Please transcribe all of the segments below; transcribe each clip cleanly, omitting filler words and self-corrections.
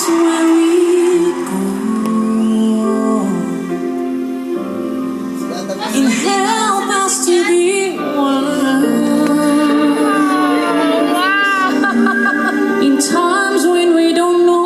where we go. And help us to be one. In times when we don't know.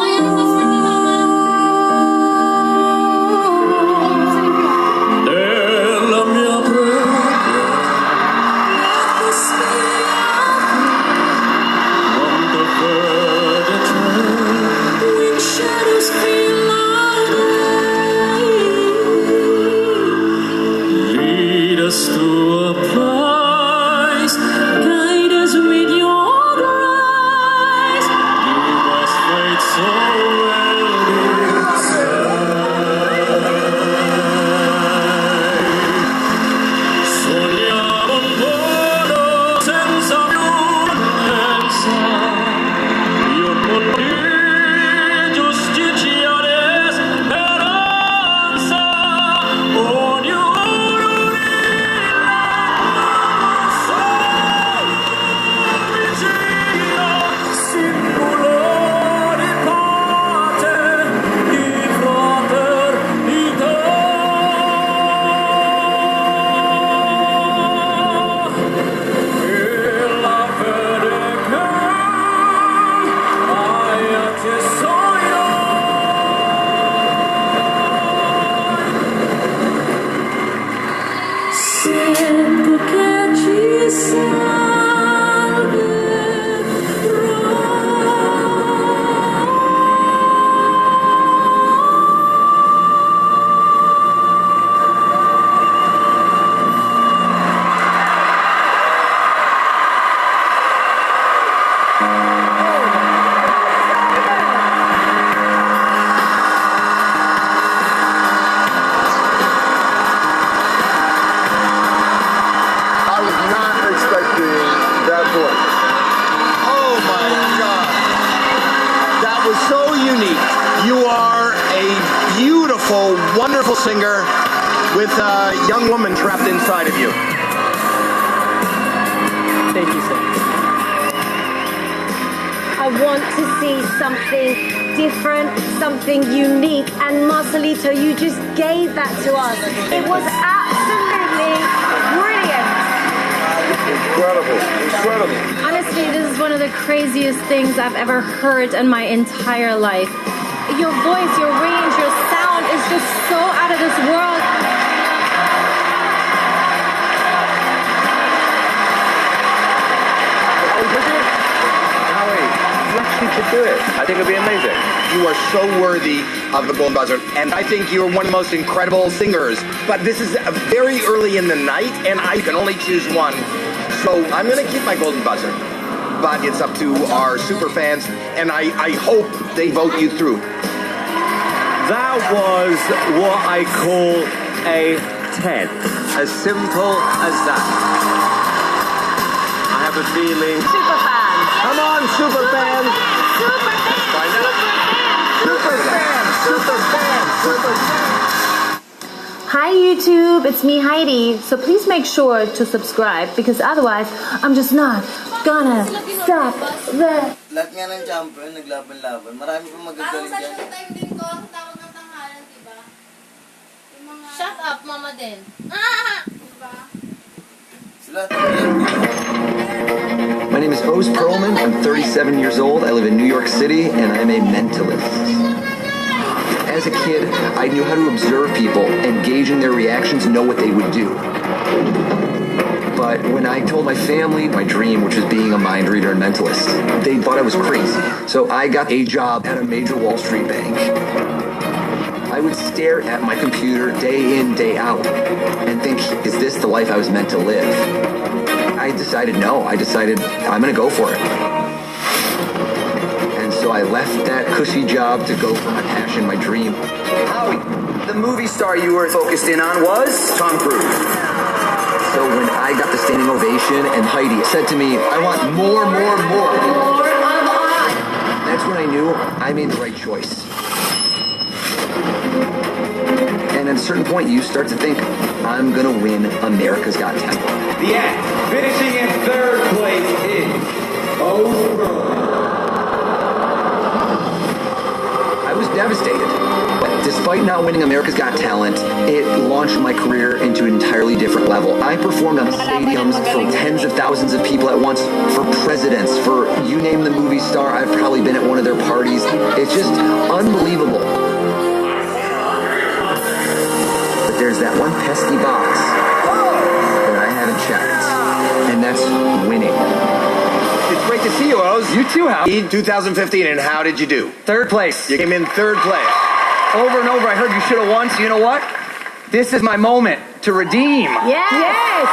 Wonderful singer with a young woman trapped inside of you. Thank you, sir. I want to see something different, something unique, and Marcelito, you just gave that to us. It was absolutely brilliant. Incredible, incredible. Honestly, this is one of the craziest things I've ever heard in my entire life. Your voice, your range, your sound is just so out of this world. To do it. I think it'd be amazing. You are so worthy of the Golden Buzzer, and I think you're one of the most incredible singers. But this is very early in the night, and I can only choose one. So I'm going to keep my Golden Buzzer. But it's up to our super fans, and I hope they vote you through. That was what I call a 10. As simple as that. I have a feeling. Super fan. Come on, super fans. Super fan. Super fan. Super fan. Super fan. Hi YouTube, it's me Heidi. So please make sure to subscribe because otherwise I'm just not gonna stop there. Lahat nga ng jumper, naglaban-laban. Marami pong magagaling dyan. Parang sa time din ko, ang tawag ng tanghalan, diba? Yung mga... Shut up, mama din. Diba? Sila, My name is Oz Perlman. I'm 37 years old. I live in New York City, and I'm a mentalist. As a kid, I knew how to observe people, engage in their reactions, know what they would do. But when I told my family my dream, which was being a mind reader and mentalist, they thought I was crazy. So I got a job at a major Wall Street bank. I would stare at my computer day in, day out, and think, is this the life I was meant to live? I decided no. I decided I'm going to go for it. And so I left that cushy job to go for my passion, my dream. Howie, the movie star you were focused in on was Tom Cruise. So when I got the standing ovation and Heidi said to me, I want more. That's when I knew I made the right choice. And at a certain point, you start to think, I'm going to win America's Got Talent. The act finishing in third place is Oz Perlman. devastated. But despite not winning America's Got Talent, it launched my career into an entirely different level. I performed on stadiums for tens of thousands of people at once, for presidents, for you name the movie star. I've probably been at one of their parties. It's just unbelievable. But there's that one pesky box that I haven't checked, and that's winning. It's great to see you, Oz. You too, Hal. 2015, and how did you do? Third place. You came in third place. Over and over, I heard you should have won, so you know what? This is my moment to redeem. Yes. Yes.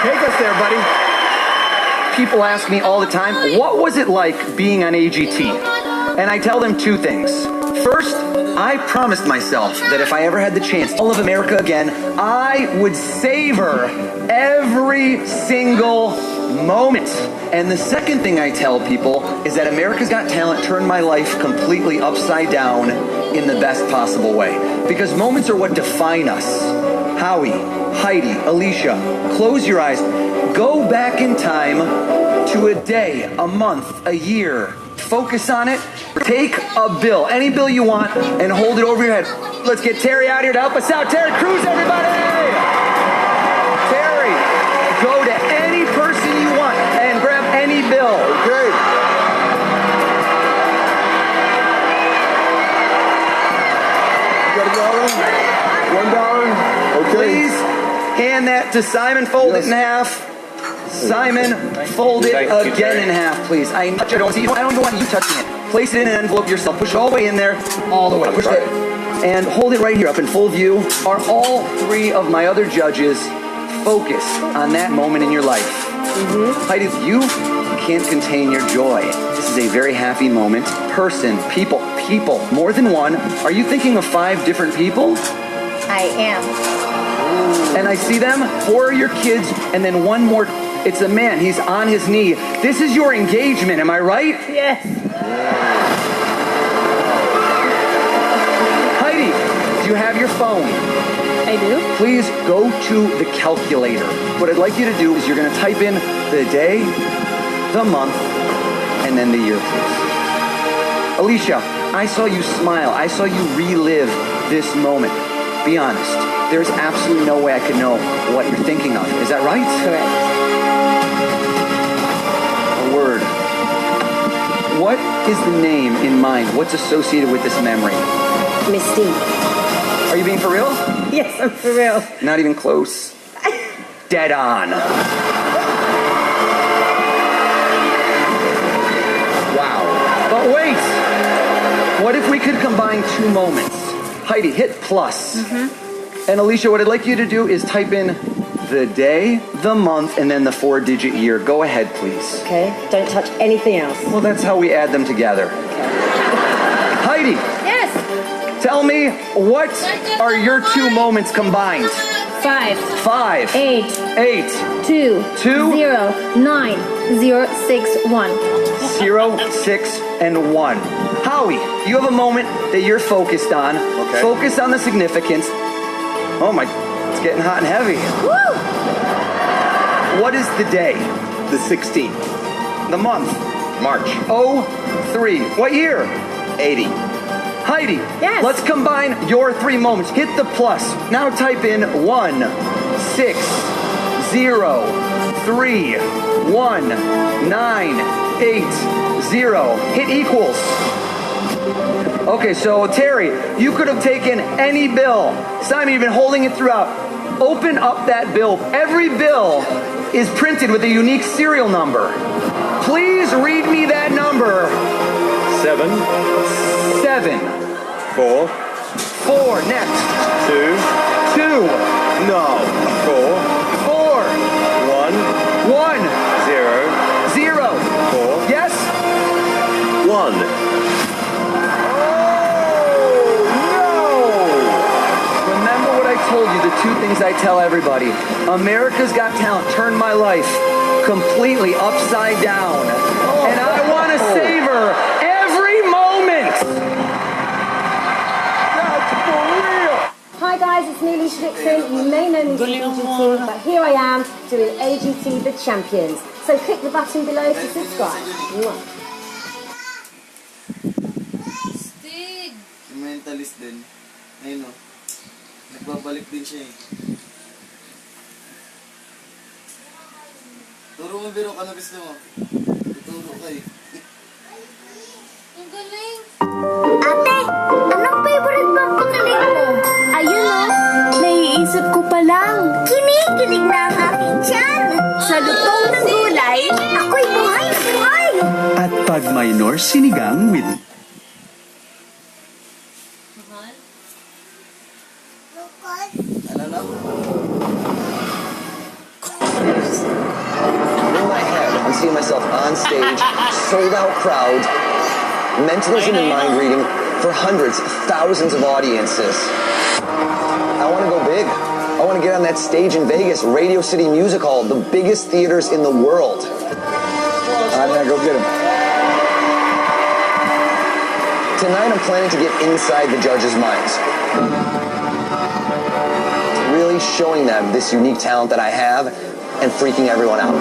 Take us there, buddy. People ask me all the time, what was it like being on AGT? And I tell them two things. First, I promised myself that if I ever had the chance, all of America again, I would savor every single moment. And the second thing I tell people is that America's Got Talent turned my life completely upside down in the best possible way. Because moments are what define us. Howie, Heidi, Alicia, close your eyes. Go back in time to a day, a month, a year. Focus on it. Take a bill, any bill you want, and hold it over your head. Let's get Terry out here to help us out. Terry Crews, everybody! Terry, go to any person you want and grab any bill. Okay. You got $1? $1? Okay. Please hand that to Simon. Fold it in half. Simon, fold it again in half, please. I don't want you touching it. Place it in an envelope yourself. Push it all the way in there. All the way. Push it. And hold it right here up in full view. Are all three of my other judges focused on that moment in your life? Heidi, you can't contain your joy. This is a very happy moment. Person, people, more than one. Are you thinking of 5 different people? I am. And I see them. 4 are your kids, and then one more. It's a man. He's on his knee. This is your engagement. Am I right? Yes. Heidi, do you have your phone? I do. Please go to the calculator. What I'd like you to do is you're going to type in the day, the month, and then the year, please. Alicia, I saw you smile. I saw you relive this moment. Be honest. There's absolutely no way I could know what you're thinking of. Is that right? Correct. A word. What is the name in mind? What's associated with this memory? Mystique. Are you being for real? Yes, I'm for real. Not even close. Dead on. Wow. But wait. What if we could combine 2 moments? Heidi, hit plus. And Alicia, what I'd like you to do is type in the day, the month, and then the 4-digit year. Go ahead, please. Okay, don't touch anything else. Well, that's how we add them together. Heidi, Yes. tell me, what are your 2 moments combined? 5, 5, 8, 8, 2, 2, 0, 9, 0, 6, 1. 0, 6, and 1. Howie, you have a moment that you're focused on. Okay. Focus on the significance. Oh my, it's getting hot and heavy. Woo! What is the day? The 16th. The month? March. 03. What year? 80. Heidi, Yes. let's combine your 3 moments. Hit the plus. Now type in 1, 6, 0, 3, 1, 9, 8, 0. Hit equals. Okay, so Terry, you could have taken any bill. Simon, you've been holding it throughout. Open up that bill. Every bill is printed with a unique serial number. Please read me that number. 7, 7. 4, 4. Next. 2, 2. No. 4, 4. 1, 1. 0, 0. 4, Yes? 1. Remember what I told you, the 2 things I tell everybody. America's Got Talent turned my life completely upside down. And I want to savor every moment. That's for real. Hi guys, it's me, Alicia Dixon. You may know me from AGT, but here I am doing AGT The Champions. So click the button below to subscribe. Mwah. mentalist din. Ayun o. Nagbabalik din siya eh. Turo mo, Biro, ano gusto mo? Tuturo ka eh. Ang galing. Ate, anong favorite bang panalig mo? Ayun o, naiisip ko pa lang. Kinikilig na ang aking tiyan. Sa lutong ng gulay, ako'y buhay-buhay. At pag minor sinigang with Mahal? Ano na? In my head, I'm seeing myself on stage, sold out crowd, mentalism and mind reading for hundreds, thousands of audiences. I want to go big. I want to get on that stage in Vegas, Radio City Music Hall, the biggest theaters in the world. I'm going to go get him. Tonight I'm planning to get inside the judges' minds. Really showing them this unique talent that I have and freaking everyone out.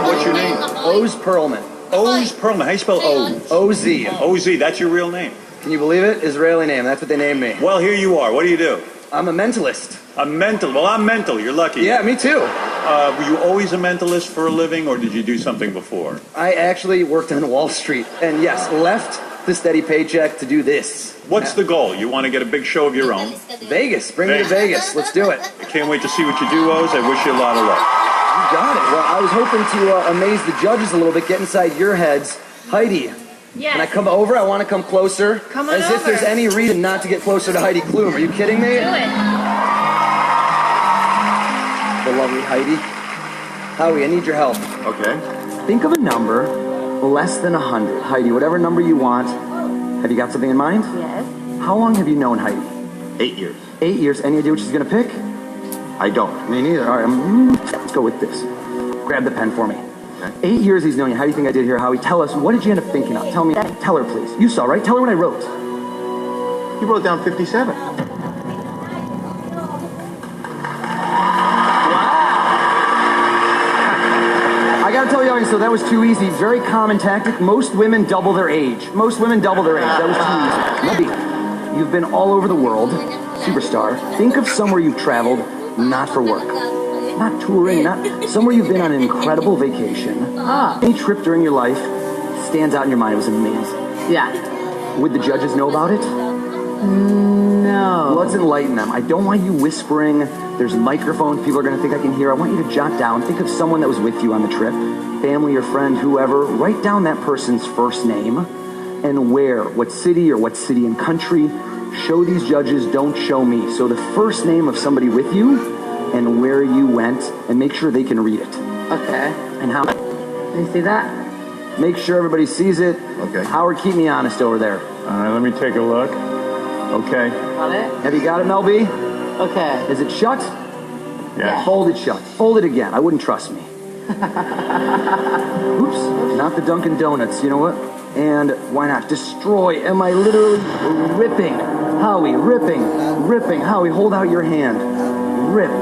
What's your name? Oz Perlman. Oz Perlman. How you spell O? O-Z. O-Z, that's your real name. Can you believe it? Israeli name. That's what they named me. Well, here you are. What do you do? I'm a mentalist. A mental. Well, I'm mental. You're lucky. Yeah, me too. Were you always a mentalist for a living, or did you do something before? I actually worked on Wall Street. And yes, left the steady paycheck to do this. What's the goal? You want to get a big show of your own? Vegas. Bring me to Vegas. Let's do it. I can't wait to see what you do, Oz. I wish you a lot of luck. You got it. Well, I was hoping to amaze the judges a little bit, get inside your heads. Heidi, can I come over? I want to come closer. Come on As if over. there's any reason not to get closer to Heidi Klum. Are you kidding me? Do it. The lovely Heidi. Howie, I need your help. Okay. Think of a number less than 100. Heidi, whatever number you want. Have you got something in mind? Yes. How long have you known Heidi? 8 years. 8 years. Any idea what she's going to pick? I don't. Me neither. All right, let's go with this. Grab the pen for me. 8 years he's known you. How do you think I did here, Howie? Tell us, what did you end up thinking of? Tell me. Tell her, please. You saw, right? Tell her what I wrote. You wrote down 57. I gotta tell you, so that was too easy. Very common tactic. Most women double their age. Most women double their age. That was too easy. Maybe you've been all over the world, superstar. Think of somewhere you've traveled, not for work, not touring, not somewhere you've been on an incredible vacation. Any trip during your life stands out in your mind. It was amazing. Yeah. Would the judges know about it? No. Let's enlighten them. I don't want you whispering. There's microphones. People are going to think I can hear. I want you to jot down. Think of someone that was with you on the trip. Family or friend, whoever. Write down that person's first name and where. What city and country. Show these judges, don't show me. So the first name of somebody with you and where you went, and make sure they can read it. Okay. And how? Can you see that? Make sure everybody sees it. Okay. Howard, keep me honest over there. Let me take a look. Okay. Got it? Have you got it, Mel B? Okay. Is it shut? Yeah. Fold it shut. Fold it again. I wouldn't trust me. Oops. Not the Dunkin' Donuts. You know what? And why not? Destroy. Am I literally ripping? Howie, ripping. Howie, hold out your hand. Rip.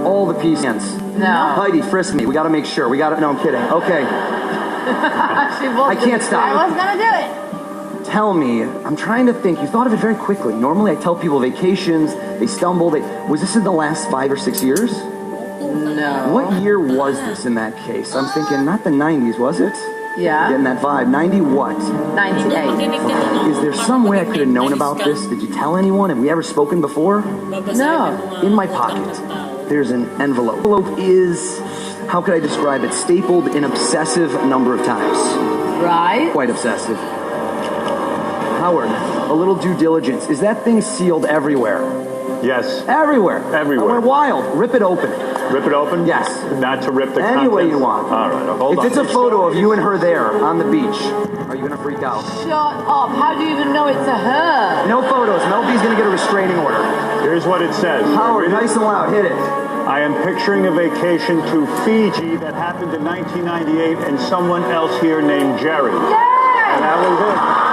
All the pieces. No. Heidi, frisk me. We got to make sure. No, I'm kidding. Okay. I can't stop. I was gonna do it. Tell me, I'm trying to think. You thought of it very quickly. Normally I tell people vacations, they stumble. Was this in the last 5 or 6 years? No. What year was this in that case? I'm thinking not the 90s, was it? Yeah. Getting that vibe. 90 what? 98. Is there some way I could have known about this? Did you tell anyone? Have we ever spoken before? No. In my pocket, there's an envelope. The envelope is, how could I describe it? Stapled an obsessive number of times. Right. Quite obsessive. Howard, a little due diligence. Is that thing sealed everywhere? Yes. Everywhere. Everywhere. I went wild. Rip it open. Rip it open? Yes. Not to rip the Any contents? way you want. All right, hold on. If it's a photo of you and her there on the beach, are you going to freak out? Shut up. How do you even know it's a her? No photos. Mel B's going to get a restraining order. Here's what it says. Howard, nice and loud. Hit it. I am picturing a vacation to Fiji that happened in 1998 and someone else here named Jerry. Yeah! And that was it.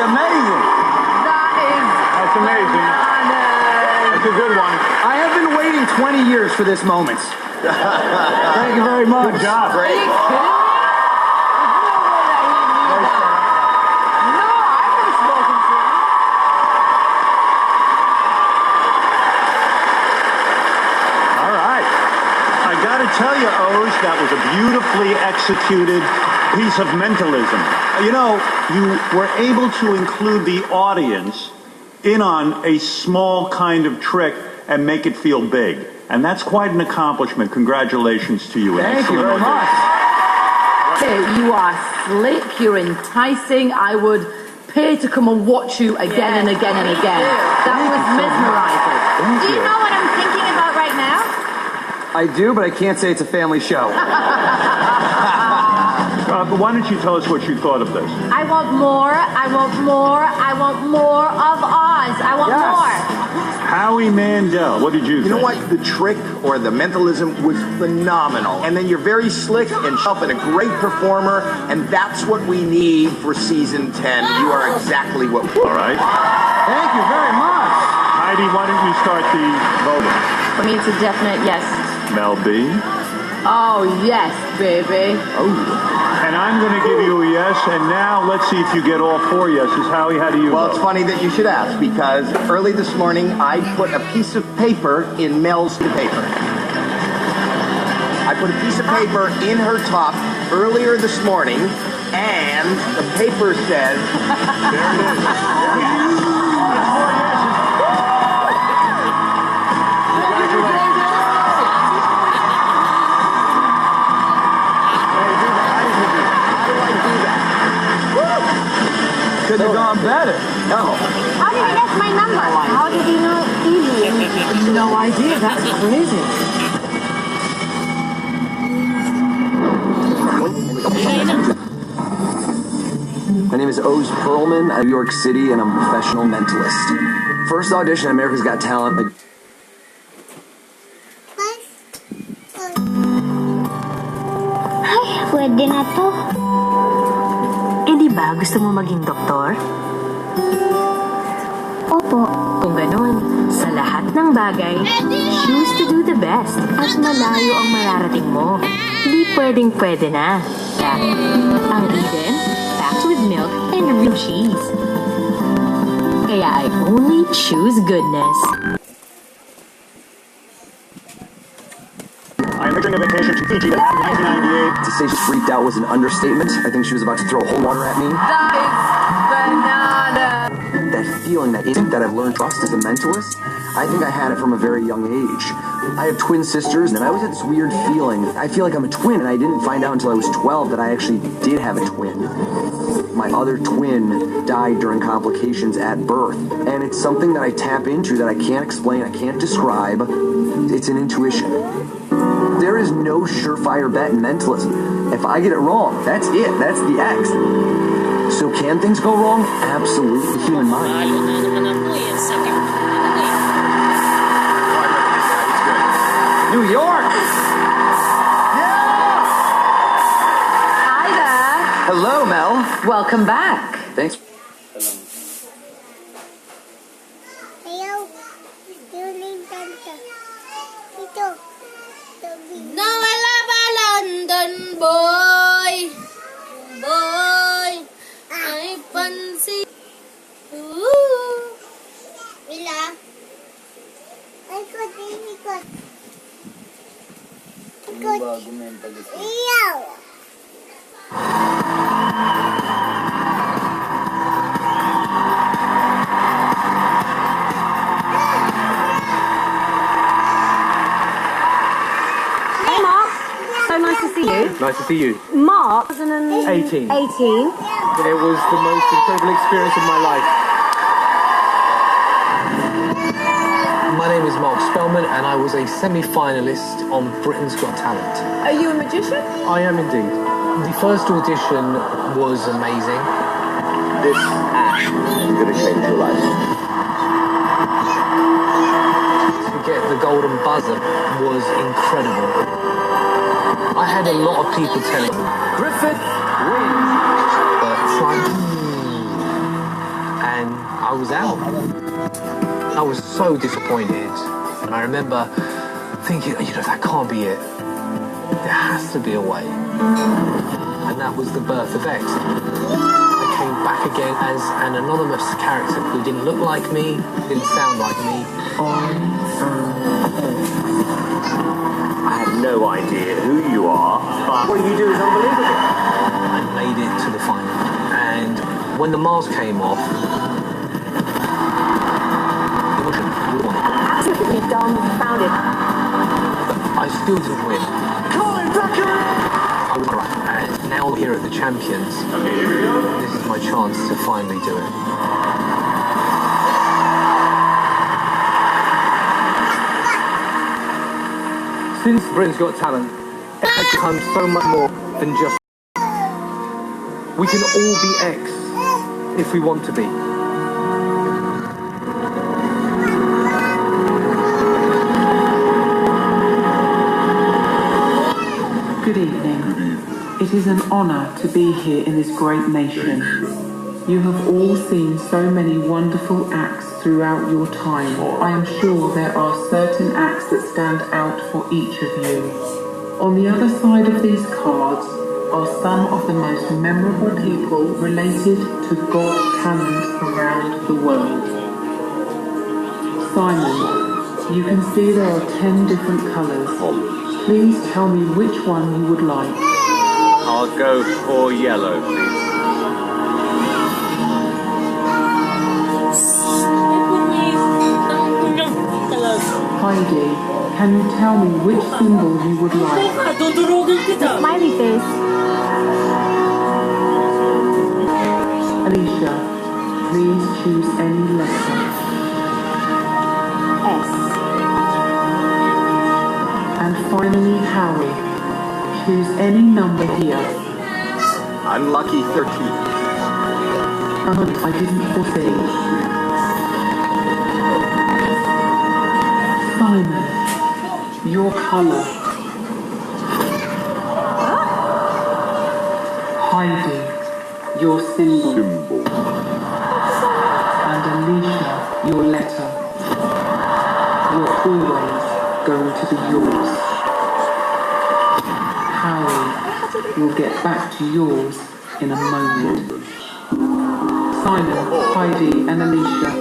Amazing. That's amazing. That's a good one. I have been waiting 20 years for this moment. Thank you very much. Good job. Are you kidding me? There's no way that he knew that. No, I've never spoken to him. All right. I got to tell you, Oz, that was a beautifully executed piece of mentalism. You know, you were able to include the audience in on a small kind of trick and make it feel big. And that's quite an accomplishment. Congratulations to you. Thank you very much. Hey, you are slick, you're enticing. I would pay to come and watch you again and again and again. That was mesmerizing. Do you know what I'm thinking about right now? I do, but I can't say it's a family show. But why don't you tell us what you thought of this? I want more, I want more, I want more of Oz. I want more. Howie Mandel, what did you think? You know what? The trick or the mentalism was phenomenal. And then you're very slick and sharp and a great performer, and that's what we need for season 10. You are exactly what we All right. Thank you very much. Heidi, why don't you start the voting? For me, it's a definite yes. Mel B. Oh, yes, baby. And I'm going to give you a yes, and now let's see if you get all 4 yeses. Howie, how do you Well, vote? it's funny that you should ask, because early this morning, I put a piece of paper in Mel's paper. I put a piece of paper in her top earlier this morning, and the paper says, there it is. Yes. Could have gone better. No. How did he guess my number? How did he know easily? No idea, that's crazy. My name is Oz Perlman. I'm New York City, and I'm a professional mentalist. First audition at America's Got Talent. Ay, pwede na to. Eh di ba gusto mo maging doktor? Opo. Kung ganun, sa lahat ng bagay, choose to do the best at malayo ang mararating mo. Hindi pwedeng-pwede na. Ang Eden, packed with milk and real cheese. Kaya I only choose goodness. I'm picturing a vacation to Fiji that happened in 1998. To say she freaked out was an understatement. I think she was about to throw whole water at me. That is banana. That feeling, that instinct that I've learned to trust as a mentalist, I think I had it from a very young age. I have twin sisters, and I always had this weird feeling. I feel like I'm a twin, and I didn't find out until I was 12 that I actually did have a twin. My other twin died during complications at birth, and it's something that I tap into that I can't explain, I can't describe. It's an intuition. There is no surefire bet in mentalism. If I get it wrong, that's it. That's the X. So can things go wrong? Absolutely. The human mind. New York! Yeah! Hi there. Hello, Mel. Welcome back. Thanks. Nawala ba London boy? Boy, ay pansin. Mila? Ikot. Bago mentalist. Iyaw. Hey Mark, so nice to see you. Nice to see you. Mark, 2018. 18. It was the most incredible experience of my life. My name is Mark Spellman, and I was a semi-finalist on Britain's Got Talent. Are you a magician? I am indeed. The first audition was amazing. This act is going to change your life. To get the golden buzzer was incredible. I had a lot of people telling me, Griffith wins, but and I was out. I was so disappointed, and I remember thinking, that can't be it. There has to be a way. And that was the birth of X. I came back again as an anonymous character who didn't look like me, didn't sound like me. I have no idea who you are, but what you do is unbelievable. I made it to the final. And when the Mars came off, Absolutely dumbfounded. I still didn't win. I was right. And now here at the Champions, this is my chance to finally do it. Since Britain's Got Talent, it has become so much more than just. We can all be X if we want to be. Good evening. It is an honour to be here in this great nation. You have all seen so many wonderful acts throughout your time. I am sure there are certain acts that stand out for each of you. On the other side of these cards are some of the most memorable people related to Got Talent around the world. Simon, you can see there are 10 different colours. Please tell me which one you would like. I'll go for yellow, please. Heidi, can you tell me which symbol you would like? Smiley face. Alicia, please choose any letter. S. And finally, Howie, choose any number here. Unlucky 13. I didn't foresee. Simon, your colour. Heidi, your symbol. And Alicia, your letter. You're always going to be yours. Howie, we'll get back to yours in a moment. Simon, Heidi and Alicia,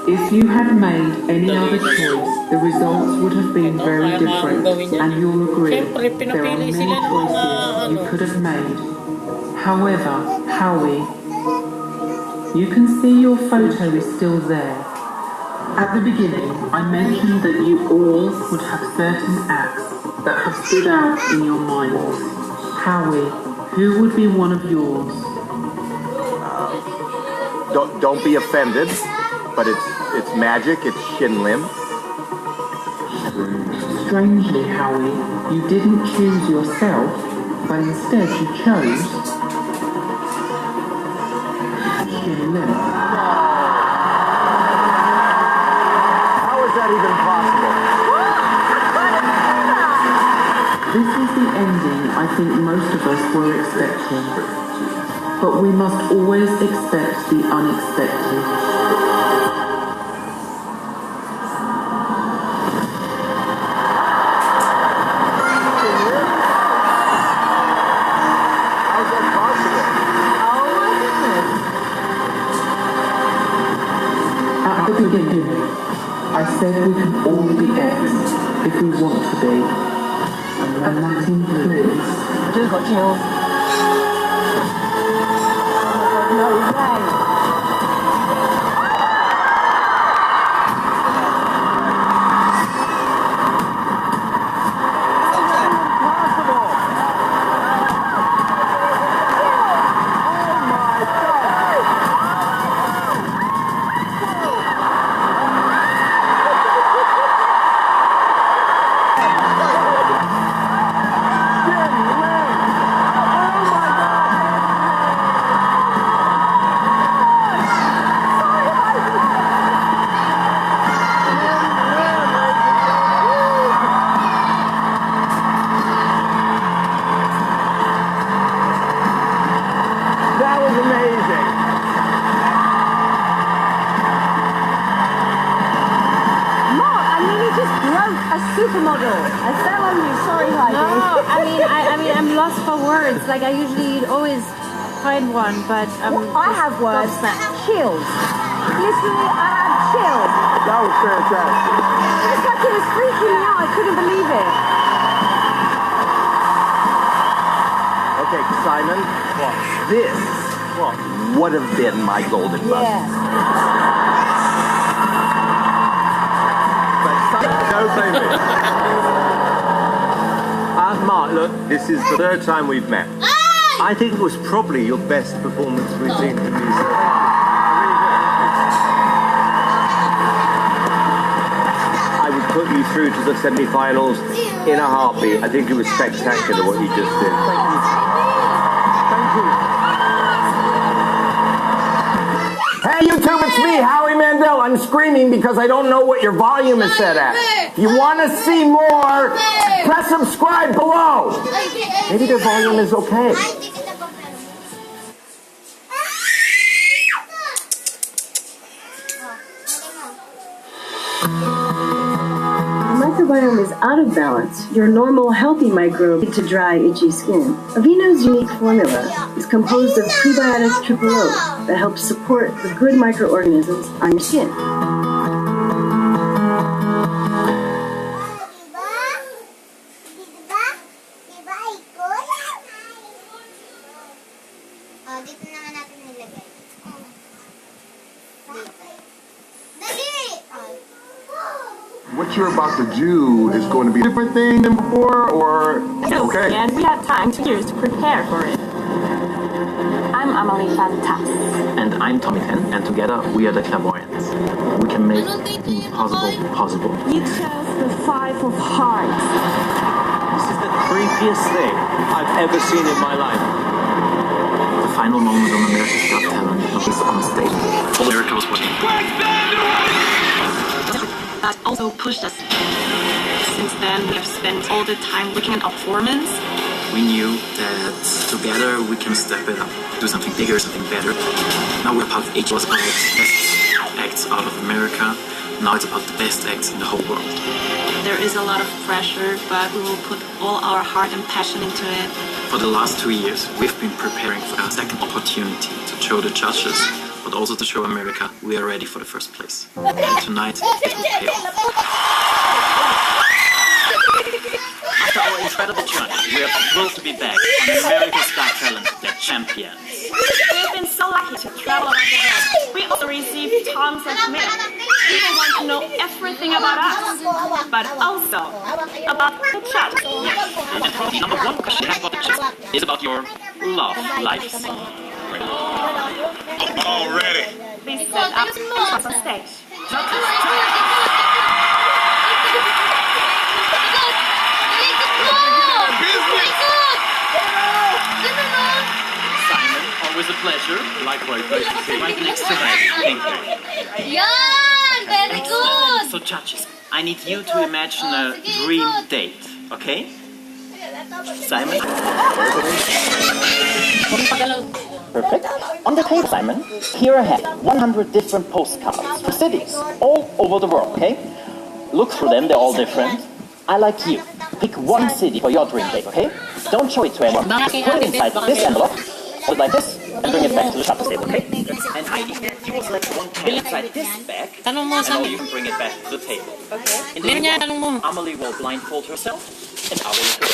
if you had made any other choice, the results would have been very different, and you'll agree there are many choices you could have made. However, Howie, you can see your photo is still there. At the beginning, I mentioned that you all would have certain acts that have stood out in your minds. Howie, who would be one of yours? Don't be offended, but it's magic, it's Shin Lim. Strangely, Howie, you didn't choose yourself, but instead you chose Shin Lim. How is that even possible? This is the ending I think most of us were expecting. But we must always expect the unexpected. At the beginning, I said we can all be X if we want to be. And that includes... I just got chills. No way. supermodel. I fell on you. Sorry, Heidi. No, I mean, I'm lost for words. Like, I usually always find one, but I have words. Chills. Literally, I had chills. That was fantastic. It's like it was freaking me out. I couldn't believe it. Okay, Simon. What? This would have been my golden buzzer. Yes. Don't blame me. Mark, look, this is the third time we've met. I think it was probably your best performance we've seen from you so far. I would put you through to the semi-finals in a heartbeat. I think it was spectacular what you just did. Thank you. Hey YouTube, it's me, Howie Mandel. I'm screaming because I don't know what your volume is set at. If you want to see more, press subscribe below. Maybe their volume is okay. The microbiome is out of balance. Your normal, healthy microbe lead to dry, itchy skin. Aveeno's unique formula is composed of prebiotic triple O that helps support the good microorganisms on your skin. What you're about to do is going to be a different thing than before, or okay? And we had time, 2 years, to prepare for it. I'm Amelie Fantas. And I'm Tommy Ten, and together we are the clairvoyants. We can make the impossible possible. You chose the 5 of Hearts. This is the creepiest thing I've ever seen in my life. The final moment on America's Got Talent is on stage. All America was watching. That also pushed us. Since then, we have spent all the time looking at our performance. We knew that together we can step it up, do something bigger, something better. Now we're part of It was about best acts out of America. Now it's about the best acts in the whole world. There is a lot of pressure, but we will put all our heart and passion into it. For the last 2 years, we've been preparing for a second opportunity to show the judges, but also to show America we are ready for the first place. And tonight, it will pay off. After our incredible journey, we are thrilled to be back on America's Got Talent, the champions. We've been so lucky to travel around the world. We also received tons of mail. People want to know everything about us, but also about the judges. Yes, and the number one question I have about the judges is about your love life song. Already. Please set up on stage. Simon, always a pleasure. Likewise, nice to see you. Right next to me. Thank you. Yan! Very good! So judges, I need you to imagine a dream date, okay? Simon? Perfect. On the table, Simon, here I have 100 different postcards from cities all over the world, okay? Look through them, they're all different. I like you. Pick one city for your dream date, okay? Don't show it to anyone. Put it inside this envelope, hold it like this, and bring it back to the shopper's table, okay? And Heidi, you will select one pen inside this bag, and now you can bring it back to the table. Okay. In the meantime, Amelie will blindfold herself, and I will look.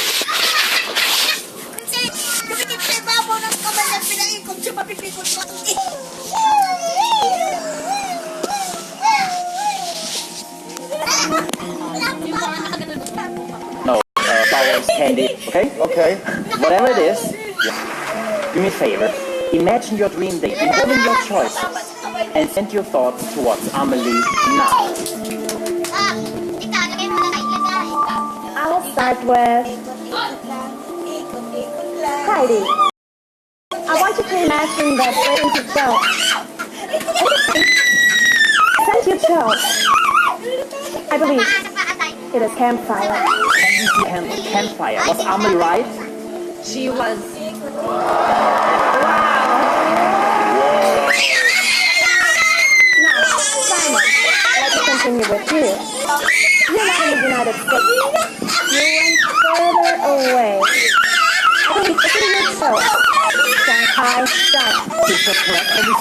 No, flowers, candy, okay? Okay. Whatever it is, do me a favor. Imagine your dream date, involving your choices, and send your thoughts towards Amelie now. I'll start with Heidi. I want you to imagine that way you felt. Since you chose, I believe it is campfire. Can you see campfire? Was Amelie right? She was. Now, Simon, let me continue with you. You're not in the United States.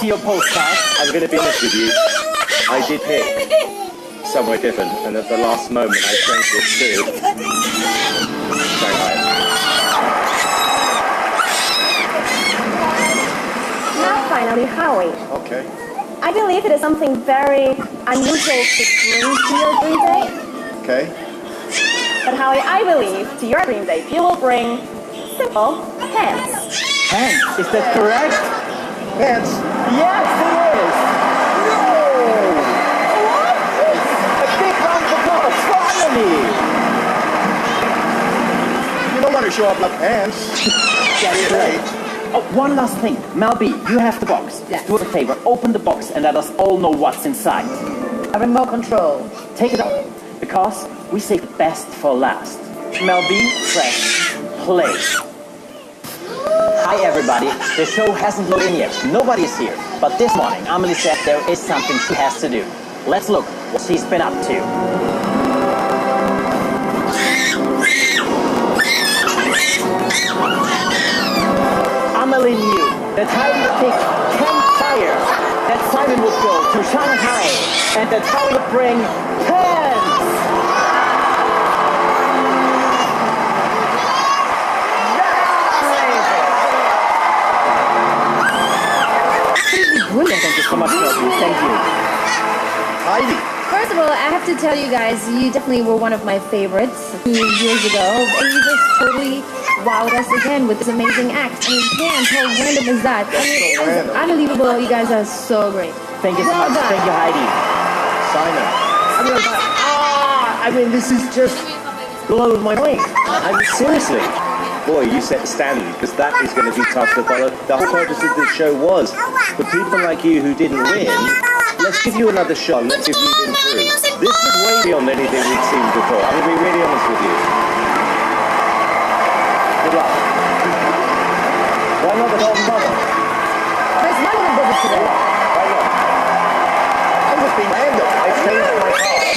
see your postcard. I'm going to be honest with you. I did pick somewhere different, and at the last moment I changed it to Shanghai. Now finally, Howie. Okay. I believe it is something very unusual to bring to your dream date. Okay. But Howie, I believe to your dream date you will bring simple pants. Pants, is that correct? Pants? Yes, it is! No! What? A big round of applause, finally! You don't want to show up like pants. That's great. Oh, one last thing. Malby, you have the box. Do us a favor, open the box and let us all know what's inside. A remote control. Take it out, because we save the best for last. Malby, press play. Hi everybody, the show hasn't loaded in yet. Nobody's here. But this morning, Amelie said there is something she has to do. Let's look what she's been up to. Amelie knew that Heidi picked 10 tires, that Simon would go to Shanghai, and that Howie would bring pants! Brilliant. Thank you so much, Sophie. Thank you. Heidi. First of all, I have to tell you guys, you definitely were one of my favorites a few years ago, and you just totally wowed us again with this amazing act. I mean, Pants, how random is that? I mean, it was unbelievable. You guys are so great. Thank you so much. Done. Thank you, Heidi. Simon. I mean, this is just blown my mind. I mean, seriously. Boy, you set the standard, because that is going to be tough to follow. The whole purpose of this show was for people like you who didn't win, let's give you another shot, let's give you improve. This is way beyond anything we've seen before. I'm going to be really honest with you. Good luck. Why not the golden bubble? There's none of the bubbles today. Why not? I'm just being random. I changed my car.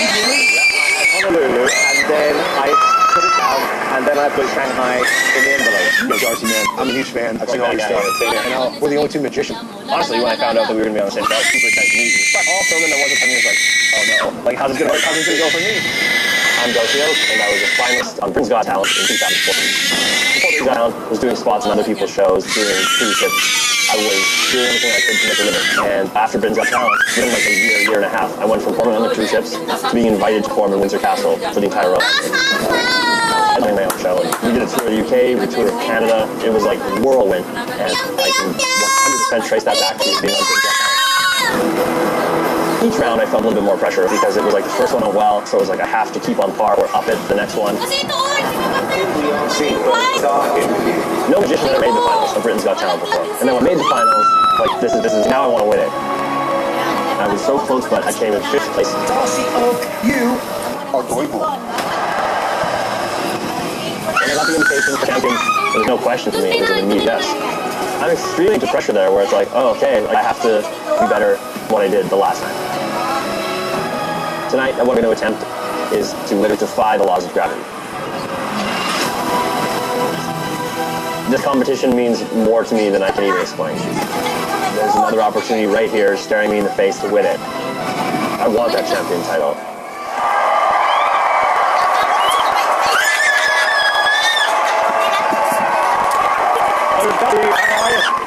Honolulu, and then I put it down, and then I put Shanghai in the envelope. Yo, Darcy, man, I'm a huge fan. I've seen all your stuff. And we're the only two magicians. Honestly, when I found out that we were going to be on the same show, I was super excited to meet you. But also, then there wasn't something that was like, oh no, like how's it going to go for me? I'm Darcy, and I was a finalist on Britain's Got Talent in 2004. Before Britain's Got Talent, I was doing spots on other people's shows, doing cruise ships. I was doing everything I could to make a living. And after Britain's Got Talent, within like a year and a half, I went from performing on the cruise ships to being invited to perform in Windsor Castle for the entire row. I had my own show, and we did a tour of the UK, we toured of Canada. It was like whirlwind, and I can 100% trace that back to being on Britain's Got Talent. Each round I felt a little bit more pressure because it was like the first one went well, so it was like I have to keep on par or up it the next one. No magician ever made the finals of Britain's Got Talent before. And then when I made the finals, like this is now I want to win it. I was so close, but I came in 5th place. Darcy Oak, you are going home. When I got the invitation for champions, there was no question to me. It was an immediate yes. I'm extremely into pressure there, where it's like, oh, okay, I have to be better than what I did the last time. Tonight, what I'm going to attempt is to literally defy the laws of gravity. This competition means more to me than I can even explain. There's another opportunity right here staring me in the face to win it. I want that champion title.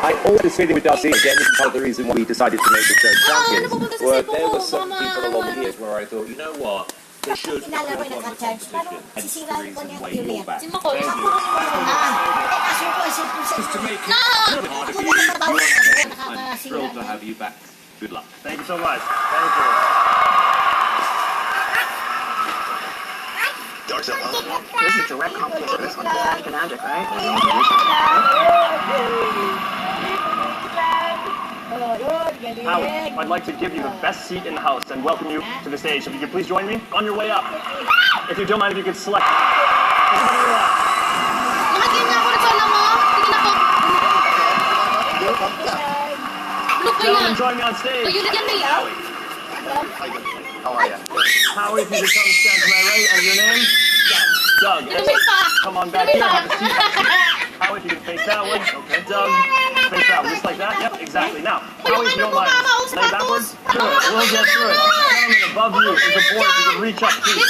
I always feeling with Darcy, again, this is part of the reason why we decided to make the show champions. Well, there were some people along the years where I thought, you know what? They should have won the competition and it's the reason why you're back. Thank you. Just to make it a little bit harder for you, I'm thrilled to have you back. Good luck. Thank you so much. Thank you. This is direct competition. This one's the magic, right? Howard, I'd like to give you the best seat in the house and welcome you to the stage. If you could please join me on your way up. If you don't mind, if you could select. Gentlemen, join me on stage. Howie. How are you? Howie, if you could come stand to my right, and your name? Doug. Come on back here, have a seat. Howie, if you can face that one. Okay. Doug, face that down, just like that. Yep, exactly. Now, Howie, if you don't mind, lay backwards. Good. We'll get through it. Gentlemen, above you is the board. If you can reach up, please.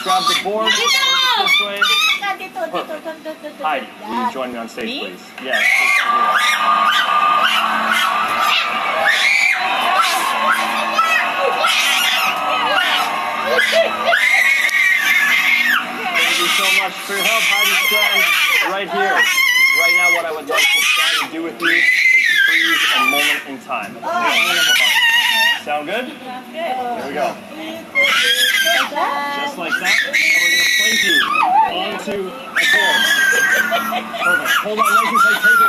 Grab the board. This way. Perfect. Heidi, will you join me on stage, please? Yes. Thank you so much for your help, Heidi. Stand right here. Right now, what I would like to try to do with you is freeze a moment in time. Sound good? Here we go. Just like that. And we're going to place you onto the board. Perfect. Hold on nice and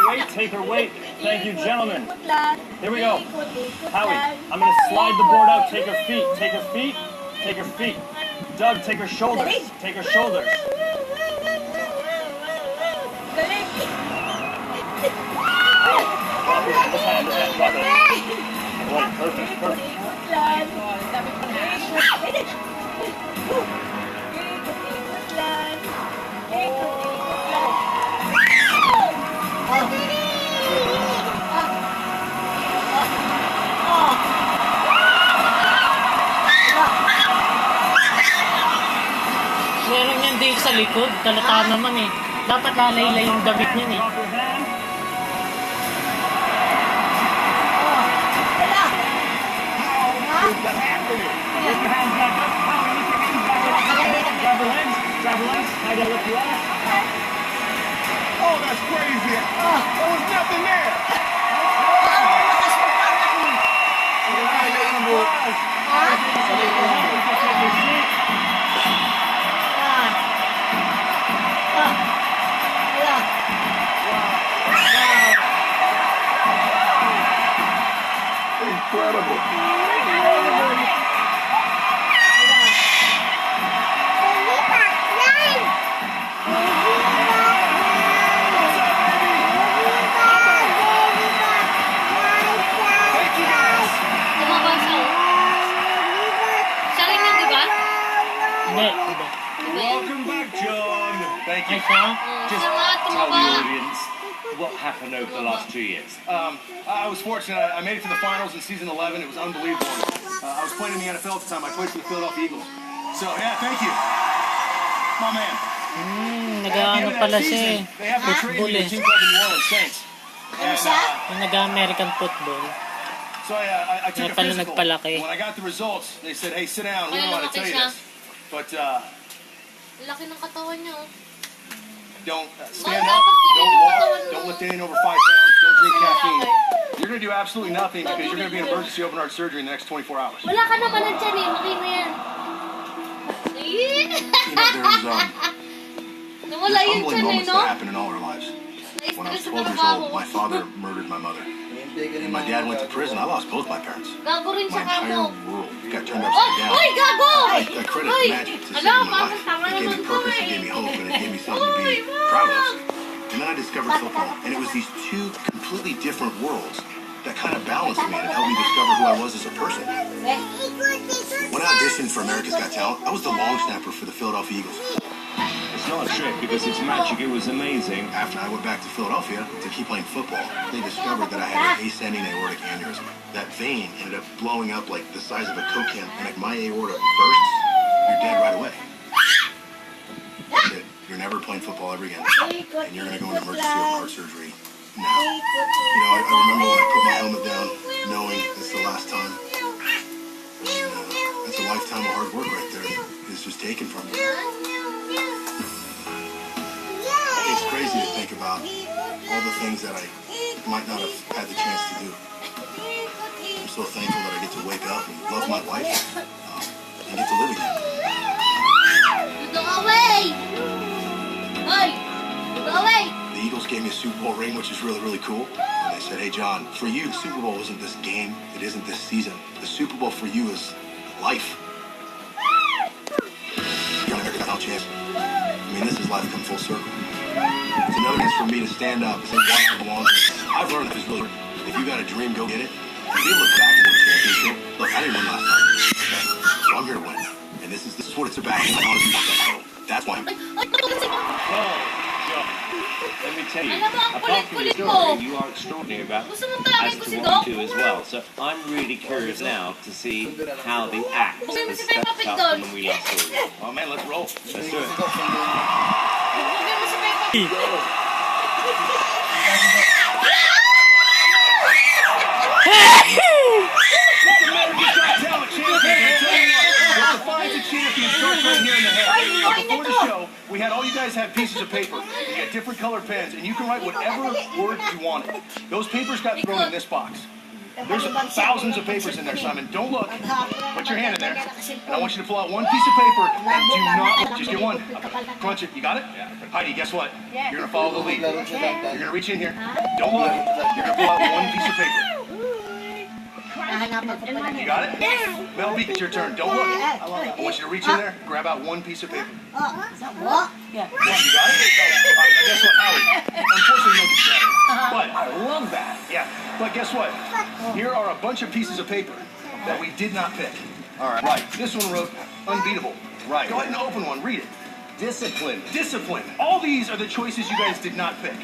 tight. Take her weight. Thank you, gentlemen. Here we go. Howie, I'm going to slide the board out. Take her feet. Take her feet. Take her feet. Doug, take her shoulders. Take her shoulders. Perfect. Meron yan din sa likod, kalata naman eh. Dapat lalaylay yung damit niyan eh. Grab your legs. How do I lift you up? Oh, that's crazy. There was nothing there. Incredible. Welcome back, John. Thank you. Just tell the audience what happened over the last 2 years. I was fortunate. I made it to the finals in season 11. It was unbelievable. I was playing in the NFL at the time. I played for the Philadelphia Eagles. So, yeah, thank you. My man. Nag-ano pala siya eh. Football eh. Yung nag-American football. So I took a pala physical. nagpalaki. When I got the results, they said, hey, sit down. We don't know how to tell you this. But Laki ng katawan niya. don't stand up, don't walk, don't lift anything over 5 pounds, don't drink caffeine. You're going to do absolutely nothing because you're going to be in emergency open heart surgery in the next 24 hours. Wala ka naman ng tiyan eh. Makay mo yan. You know, there's Nawala yung humbling tiyan eh, moments no? that happen in all our lives. When I was 12 years old, my father murdered my mother. And my dad went to prison. I lost both my parents. Gago rin My sa entire kamo. world got turned upside down. Oy, gago! I credit magic to saving my life. It gave me purpose, it gave me hope, and it gave me something to be proud of. And then I discovered football, and it was these two completely different worlds that kind of balanced me and helped me discover who I was as a person. When I auditioned for America's Got Talent, I was the long snapper for the Philadelphia Eagles. It's not a trick because it's magic. It was amazing. After I went back to Philadelphia to keep playing football, they discovered that I had an ascending aortic aneurysm. That vein ended up blowing up like the size of a Coke can, and if my aorta bursts, you're dead right away. That's it. You're never playing football ever again, and you're going to go into emergency open heart surgery now. You know, I remember when I put my helmet down, knowing it's the last time. And, that's a lifetime of hard work right there. It's just taken from me. It's crazy to think about all the things that I might not have had the chance to do. I'm so thankful that I get to wake up and love my wife and get to live again. Go away! Hey! Go away! The Eagles gave me a Super Bowl ring, which is really, really cool. And they said, hey, John, for you, the Super Bowl isn't this game. It isn't this season. The Super Bowl for you is life. Young American Talent champ. I mean, this is life come full circle. It's another chance for me to stand up and say why I belong here. I've learned this really. If you got a dream, go get it. If you look back and win a championship, look, I didn't win last time. Okay? So I'm here to win. And this is what it's about. I honestly want that title. That's why I'm. let me tell you, Alam mo, ang apart from your kulit-kulit mo. story, you are extraordinary about Gusto mo tagay as ko to si what Doc? you do as well. So I'm really curious now to see how the act Buksan mo has si Peppa stepped Pig up doon. from when we last saw you. Oh man, let's roll. Let's do it. Buksan mo si Peppa Pig. Before the show, we had all you guys have pieces of paper. You had different colored pens, and you can write whatever words you wanted. Those papers got thrown in this box. There's thousands of papers in there, Simon. Don't look. Put your hand in there. And I want you to pull out one piece of paper and do not look. Just get one. Crunch it. You got it? Heidi, guess what? You're going to follow the lead. You're going to reach in here. Don't look. You're going to pull out one piece of paper. You got it? Melby, it's your turn. Don't look. I want you to reach in there, grab out one piece of paper. What? Yeah. You got it? All right, now guess what, Howie? Unfortunately, you don't get credit. But I love that. Yeah. But guess what? Here are a bunch of pieces of paper that we did not pick. All right. Right. This one wrote unbeatable. Right. Go ahead and open one. Read it. Discipline. Discipline. All these are the choices you guys did not pick.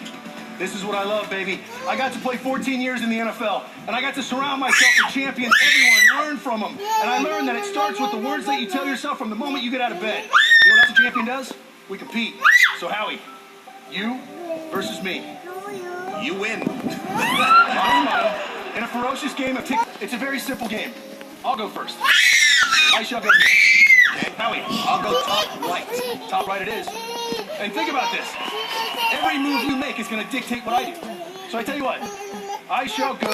This is what I love, baby. I got to play 14 years in the NFL, and I got to surround myself with champions everywhere, learn from them. And I learned that it starts with the words that you tell yourself from the moment you get out of bed. You know what else a champion does? We compete. So, Howie, you versus me. You win. In a ferocious game of it's a very simple game. I'll go first. I shall go here. Okay, Howie, I'll go top right. Top right it is. And think about this. Every move you make is going to dictate what I do. So I tell you what, I shall go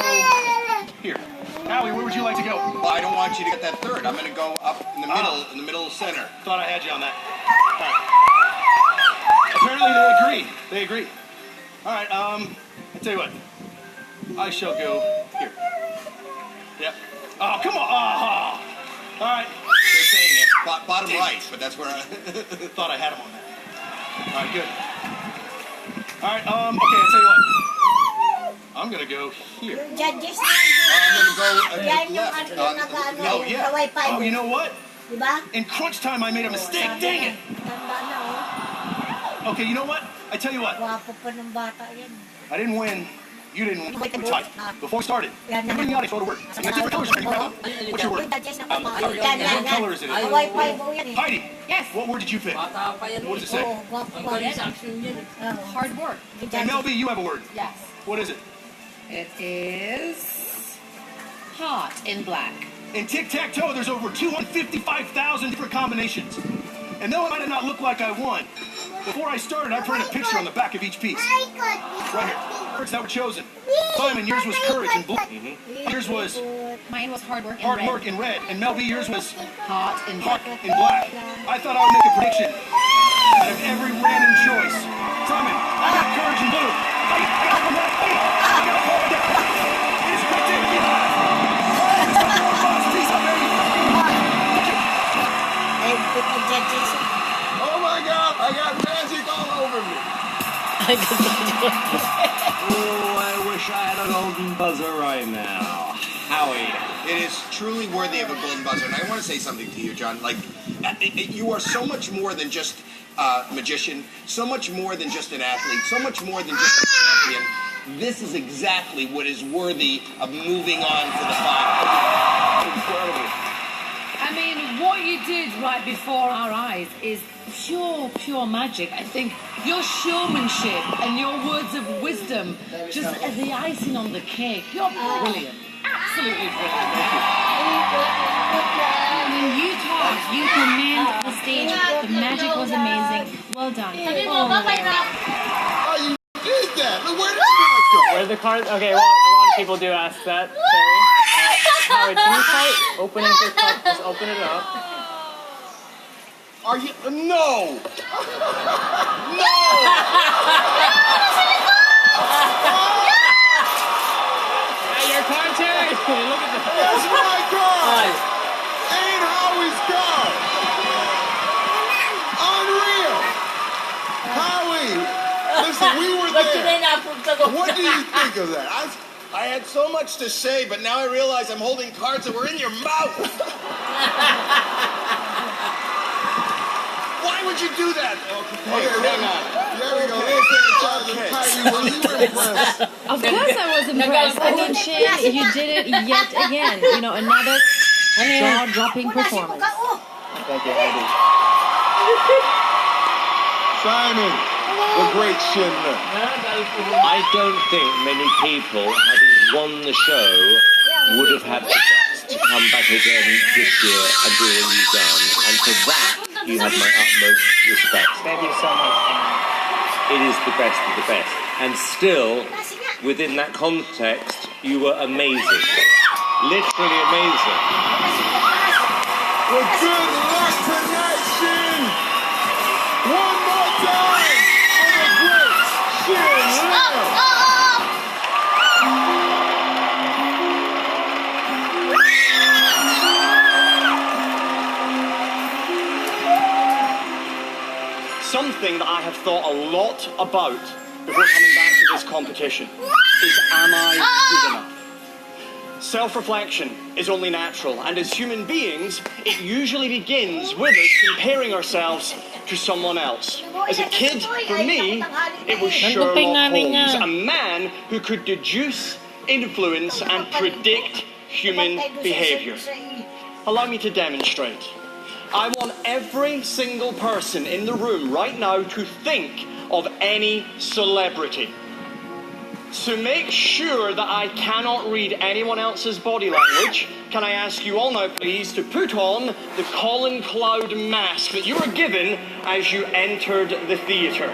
here. Howie, where would you like to go? Well, I don't want you to get that third. I'm going to go up in the middle center. Thought I had you on that. Apparently they agree. They agree. All right, I tell you what, I shall go here. Yep. Oh, come on. Oh. All right. They're saying it. Bottom right, but that's where I thought I had him on that. All right, good. All right, okay, I'll tell you what. I'm going to go here. I'm going to go left. No, yeah. Oh, you know what? In crunch time, I made a mistake. Dang it. Okay, you know what? I tell you what. I didn't win. You didn't win. We tied. Before we started, everybody out, I wrote a word. You got different colors. What's your word? What color is it? Heidi. Yes. What word did you pick? What does it say? Hard work. And Melby, you have a word. Yes. What is it? It is hot in black. In tic-tac-toe, there's over 255,000 different combinations. And though it might not look like I won, before I started, I printed a picture on the back of each piece. Right here. Words that were chosen. Simon, yours was courage in blue. Yours was... Mine was hard work in hard red. work in red. And Melby, yours was... Hot in black. Black. I thought I would make a prediction out of every random choice. Simon, I got courage in blue. I got red. I got forward down. It is ridiculous. Oh my God! I got magic all over me. Oh, I wish I had a golden buzzer right now. Howie. It is truly worthy of a golden buzzer, and I want to say something to you, John. Like, you are so much more than just a magician, so much more than just an athlete, so much more than just a champion. This is exactly what is worthy of moving on to the final. Incredible. I mean, what you did right before our eyes is pure magic. I think your showmanship and your words of wisdom, just as the icing on the cake, you're brilliant. Absolutely brilliant. I mean, you talked, you command the stage. The magic was amazing. Well done. Oh, you did that. Look, where did the cards go? Where the cards? Okay, well, a lot of people do ask that, Terry. Howard, can you try opening the cup? Just open it up. Are you? No! No! Your card, Terry. Look at that. That's my card. Ain't Howie's card. Unreal. Howie, listen, we were there. What do you think of that? I had so much to say, but now I realize I'm holding cards that were in your mouth. Why would you do that? Okay, hang on. There we go. Of course I was impressed. I mean, Shay, you did it yet again. You know, another jaw-dropping performance. Thank you, Heidi. Simon, the great Schindler. I don't think many people, having won the show, would have had the guts to come back again this year and do what you've done. And for that, you have my utmost respect. Thank you so much. It is the best of the best. And still, within that context, you were amazing. Literally amazing. Well, good luck tonight, Shin. One more time for the great Schindler. Something that I have thought a lot about before coming back to this competition is, am I good enough? Self-reflection is only natural, and as human beings, it usually begins with us comparing ourselves to someone else. As a kid, for me, it was Sherlock Holmes, a man who could deduce, influence, and predict human behavior. Allow me to demonstrate. I want every single person in the room right now to think of any celebrity. To make sure that I cannot read anyone else's body language, can I ask you all now, please, to put on the Colin Cloud mask that you were given as you entered the theatre.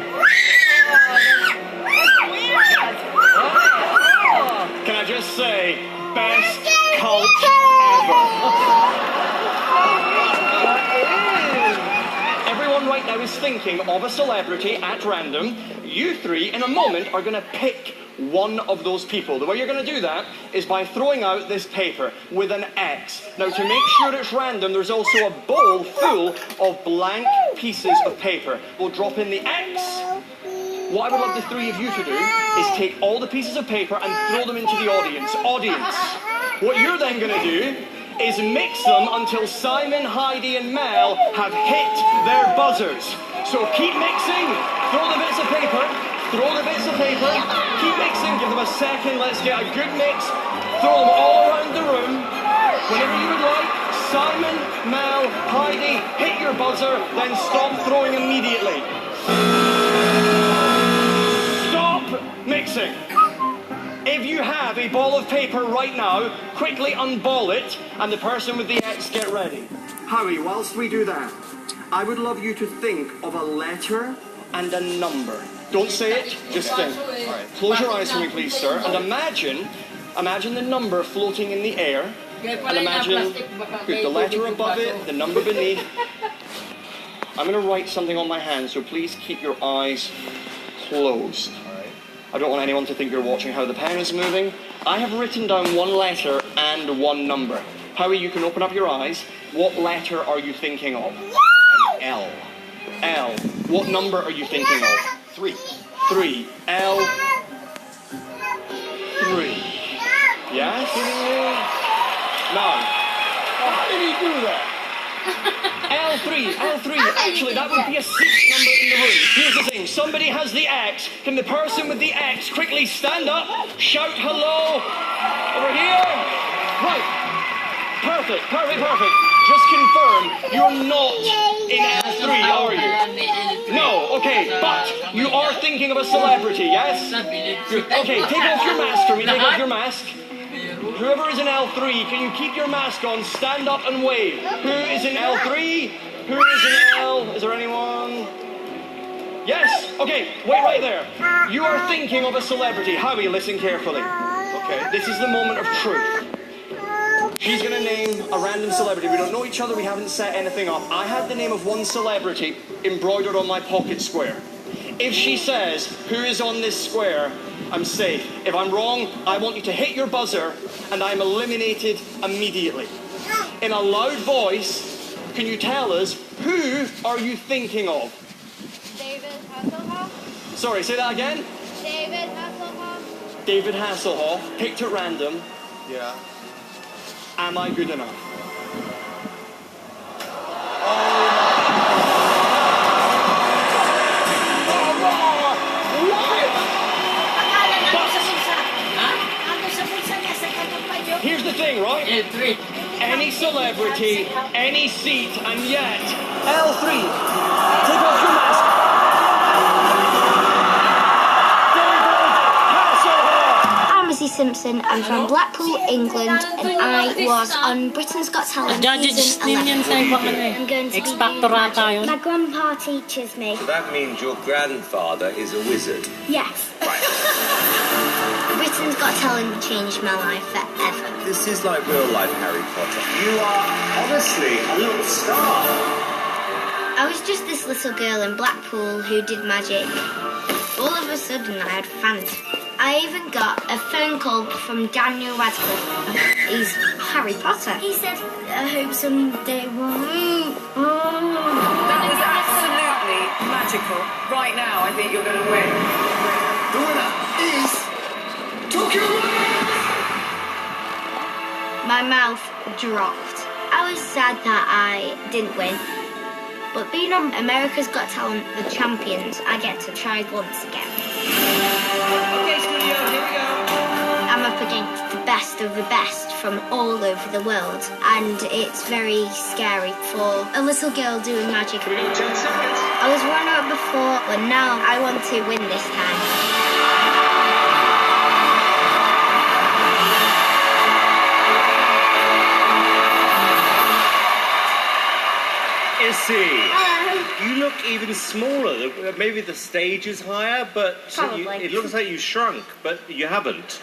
Can I just say, best cult ever? Everyone right now is thinking of a celebrity at random. You three, in a moment, are going to pick one of those people. The way you're going to do that is by throwing out this paper with an X. Now, to make sure it's random, there's also a bowl full of blank pieces of paper. We'll drop in the X. What I would love the three of you to do is take all the pieces of paper and throw them into the audience. What you're then going to do is mix them until Simon, Heidi, and Mel have hit their buzzers. So keep mixing, throw the bits of paper, keep mixing, give them a second, let's get a good mix, throw them all around the room, whenever you would like. Simon, Mel, Heidi, hit your buzzer, then stop throwing immediately. Stop mixing. If you have a ball of paper right now, quickly unball it, and the person with the X, get ready. Howie, whilst we do that, I would love you to think of a letter and a number. Don't say it, just think. Close your eyes for me, please, sir, and imagine the number floating in the air, and imagine the letter above it, the number beneath. I'm going to write something on my hand, so please keep your eyes closed. I don't want anyone to think you're watching how the pen is moving. I have written down one letter and one number. Howie, you can open up your eyes. What letter are you thinking of? L. L. What number are you thinking of? 3. 3. L. 3. Yes? Now, how did he do that? L3, actually that would be a 6th number in the room. Here's the thing, somebody has the X. Can the person with the X quickly stand up, shout hello, over here? Right, perfect. Just confirm, you're not in L3, are you? No, okay, but you are thinking of a celebrity, yes? Okay, take off your mask for me, take off your mask. Whoever is in L3, can you keep your mask on, stand up and wave? Who is in L3? Who is in L? Is there anyone? Yes? Okay, wait right there. You are thinking of a celebrity. Howie, listen carefully. Okay, this is the moment of truth. She's going to name a random celebrity. We don't know each other, we haven't set anything up. I have the name of one celebrity embroidered on my pocket square. If she says, who is on this square, I'm safe. If I'm wrong, I want you to hit your buzzer, and I'm eliminated immediately. In a loud voice, can you tell us, who are you thinking of? David Hasselhoff. Sorry, say that again? David Hasselhoff. David Hasselhoff, picked at random. Yeah. Am I good enough? L3. Any celebrity, any seat, and yet L3. Take off your mask. I'm Lizzie Simpson. I'm from Blackpool, England, and I was on Britain's Got Talent season 11. I'm going to be doing My grandpa teaches me. So that means your grandfather is a wizard. Yes. Britain's Got Talent changed my life forever. This is like real life Harry Potter. You are honestly a little star. I was just this little girl in Blackpool who did magic. All of a sudden I had fans. I even got a phone call from Daniel Radcliffe. He's Harry Potter. He said, I hope someday we'll... That was absolutely magical. Right now, I think you're going to win. The winner is Tokyo. My mouth dropped. I was sad that I didn't win. But being on America's Got Talent, the champions, I get to try once again. Okay, studio, here we go. I'm up against the best of the best from all over the world, and it's very scary for a little girl doing magic. Can we do 10 seconds? I was runner-up before, but now I want to win this time. Issy, you look even smaller. Maybe the stage is higher, but it looks like you shrunk, but you haven't.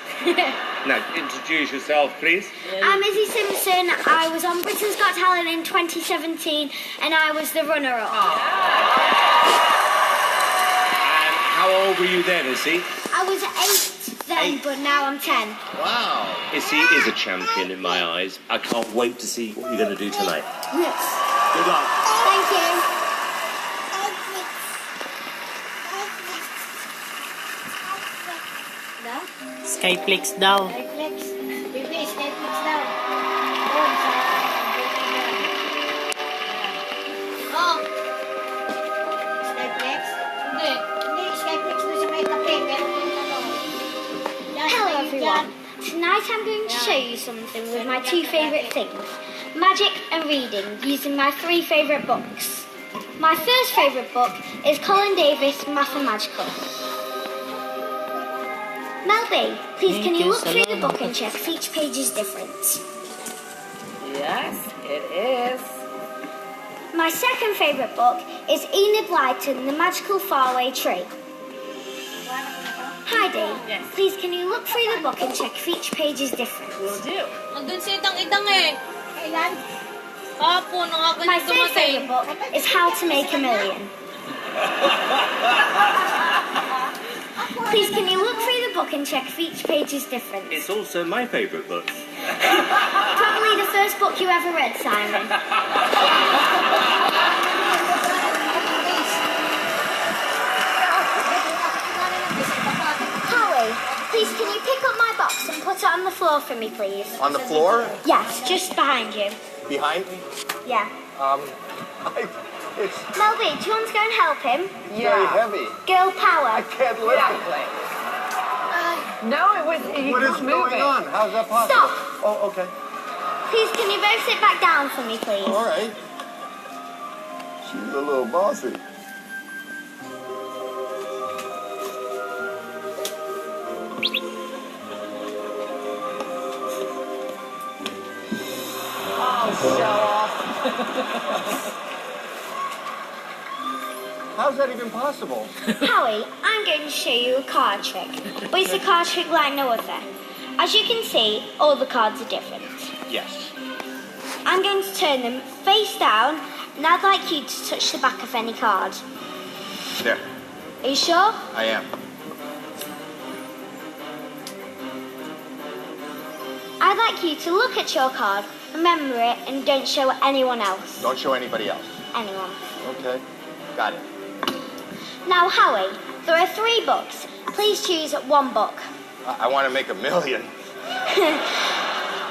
Now, introduce yourself, please. I'm Izzy Simpson. I was on Britain's Got Talent in 2017, and I was the runner-up. And how old were you then, Issy? I was 8 then, but now I'm 10. Wow. Issy is a champion in my eyes. I can't wait to see what you're going to do tonight. Yes. Good luck. Thank you. Skyflix daw. Skyflix. Bibi, Skyflix daw. Oh. Skyflix? Hindi. Hindi, Skyflix na sa may kape. Hello everyone. Tonight I'm going to show you something with my 2 favourite things. Magic and reading, using my 3 favourite books. My first favourite book is Colin Davis' Mathemagical. Mel B, please can you look through the book and check if each page is different? Yes, it is. My second favourite book is Enid Blyton, The Magical Faraway Tree. Heidi, please can you look through the book and check if each page is different? Will do. Nandun si Itang-Itang eh. My third favourite book is How to Make a Million. Please can you look through the book and check if each page is different? It's also my favourite book. Probably the first book you ever read, Simon. Howie, please can you pick up my box and put it on the floor for me, please? On the floor? Yes, just behind you. Behind me? Yeah. It's Mel B, do you want to go and help him? very heavy. Girl power. I can't lift it. No, it was. What is going on? How's that possible? Stop. Oh, okay. Please, can you both sit back down for me, please? All right. She's a little bossy. Show off. How's that even possible? Howie, I'm going to show you a card trick. But it's a card trick like no other. As you can see, all the cards are different. Yes. I'm going to turn them face down, and I'd like you to touch the back of any card. There. Are you sure? I am. I'd like you to look at your card, remember it, and don't show anyone else. Don't show anybody else. Anyone. Okay. Got it. Now, Howie, there are 3 books. Please choose one book. I want to make a million.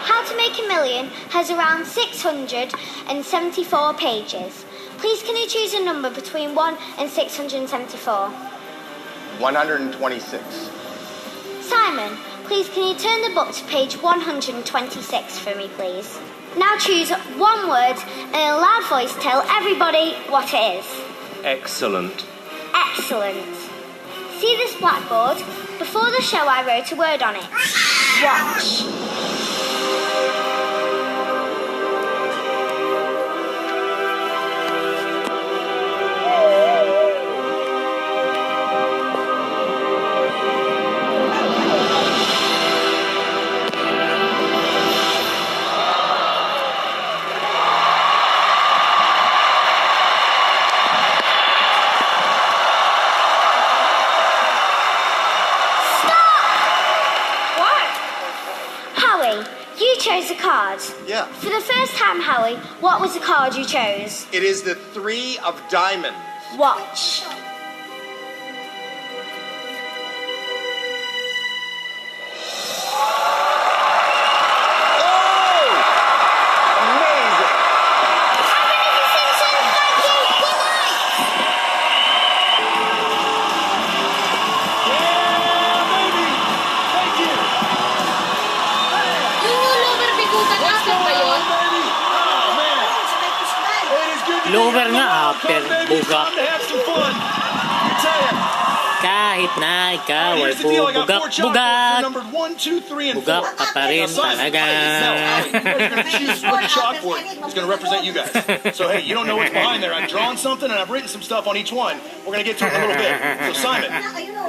How to Make a Million has around 674 pages. Please can you choose a number between 1 and 674? 126. Simon, Please, can you turn the book to page 126 for me, please? Now choose one word and in a loud voice tell everybody what it is. Excellent. Excellent. See this blackboard? Before the show I wrote a word on it. Watch. You chose a card. Yeah. For the first time, Howie, what was the card you chose? It is the 3 of diamonds. Watch. Lower na upper, bugak. Kahit na ikaw ay bugak-bugak. Bugak ka pa rin talaga. Choose what chalkboard is going to represent you guys. So hey, you don't know what's behind there. I've drawn something and I've written some stuff on each one. We're going to get to it in a little bit. So Simon,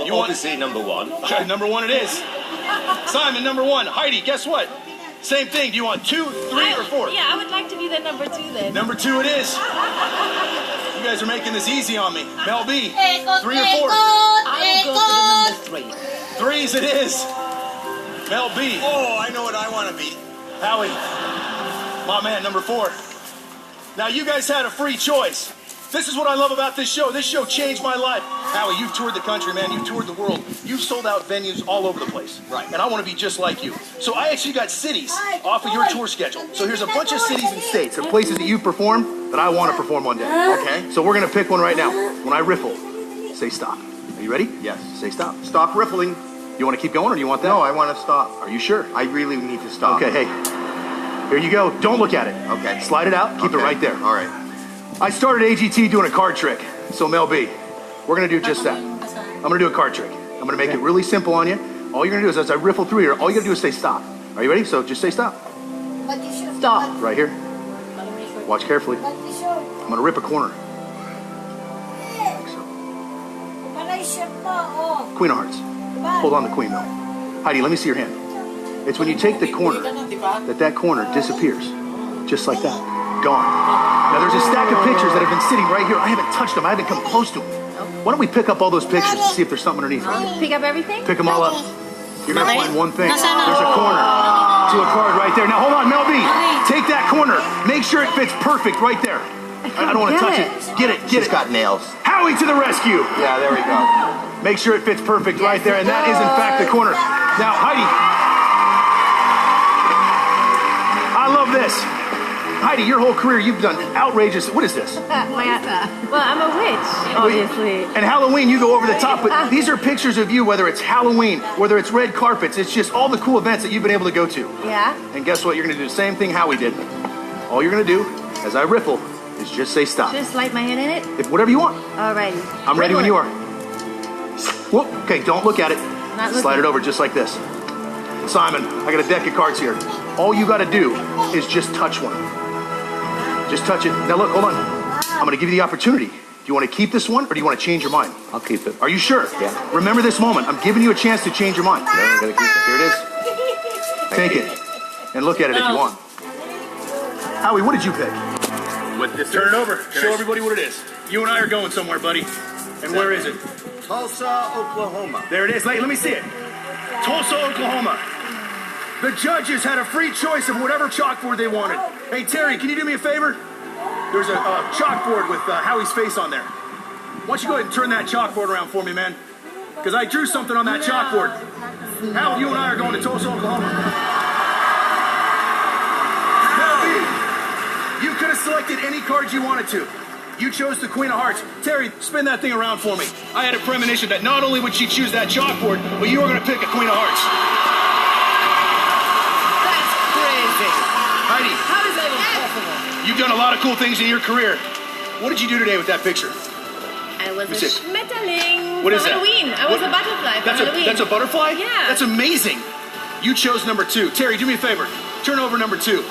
you want to see number 1? Number 1 it is. Simon, number 1. Heidi, guess what? Same thing. Do you want 2, 3, or 4? Yeah, I would like to be the number 2 then. Number 2 it is. You guys are making this easy on me. Mel B, 3 or 4? I will go for the number 3. 3s it is. Mel B. Oh, I know what I want to be. Howie, my man, number 4. Now you guys had a free choice. This is what I love about this show. This show changed my life. Howie, you've toured the country, man. You've toured the world. You've sold out venues all over the place. Right. And I want to be just like you. So I actually got cities off of your tour schedule. So here's a bunch of cities and states of places that you've performed that I want to perform one day. Okay. So we're going to pick one right now. When I riffle, say stop. Are you ready? Yes. Say stop. Stop riffling. You want to keep going or do you want that? No, I want to stop. Are you sure? I really need to stop. Okay, hey. Here you go. Don't look at it. Okay. Slide it out. Keep it right there. All right. I started AGT doing a card trick. So Mel B, we're going to do just that. I'm going to do a card trick. I'm going to make it really simple on you. All you're going to do is as I riffle through here, all you got to do is say stop. Are you ready? So just say stop. Stop. Right here. Watch carefully. I'm going to rip a corner. Like so. Queen of Hearts. Hold on the queen though. Heidi, let me see your hand. It's when you take the corner that corner disappears. Just like that. Gone. Now there's a stack of pictures that have been sitting right here. I haven't touched them. I haven't come close to them. Why don't we pick up all those pictures and see if there's something underneath them? Pick up everything? Pick them all up. You're going to find one thing. There's a corner to a card right there. Now hold on, Mel B. Take that corner. Make sure it fits perfect right there. I don't want to touch it. Get it. She's got nails. Howie to the rescue. Yeah, there we go. Make sure it fits perfect right there. And that is in fact the corner. Now, Heidi. I love this. Heidi, your whole career, you've done outrageous. What is this? Well, I'm a witch, obviously. And Halloween, you go over the top. But these are pictures of you, whether it's Halloween, whether it's red carpets. It's just all the cool events that you've been able to go to. Yeah? And guess what? You're going to do the same thing Howie did. All you're going to do, as I riffle, is just say stop. Just light my hand in it? If whatever you want. Alrighty. I'm ready when you are. Whoop. Okay, don't look at it. Slide it over just like this. Simon, I got a deck of cards here. All you got to do is just touch one. Just touch it. Now look, hold on. I'm going to give you the opportunity. Do you want to keep this one or do you want to change your mind? I'll keep it. Are you sure? Yeah. Remember this moment. I'm giving you a chance to change your mind. No, I'm going to keep it. Here it is. Take it. And look at it if you want. Howie, what did you pick? What this Turn it over. Show everybody what it is. You and I are going somewhere, buddy. And where is it? Tulsa, Oklahoma. There it is. Let me see it. Tulsa, Oklahoma. The judges had a free choice of whatever chalkboard they wanted. Hey, Terry, can you do me a favor? There's a chalkboard with Howie's face on there. Why don't you go ahead and turn that chalkboard around for me, man? Because I drew something on that chalkboard. Hal, you and I are going to Tulsa, Oklahoma. Now, you could have selected any card you wanted to. You chose the Queen of Hearts. Terry, spin that thing around for me. I had a premonition that not only would she choose that chalkboard, but you were going to pick a Queen of Hearts. Heidi. How is that even possible? You've done a lot of cool things in your career. What did you do today with that picture? I was a What's it? schmetterling What for is that? Halloween. I was What- a butterfly for Halloween. That's a butterfly? Yeah. That's amazing. You chose number 2. Terry, do me a favor. Turn over number 2.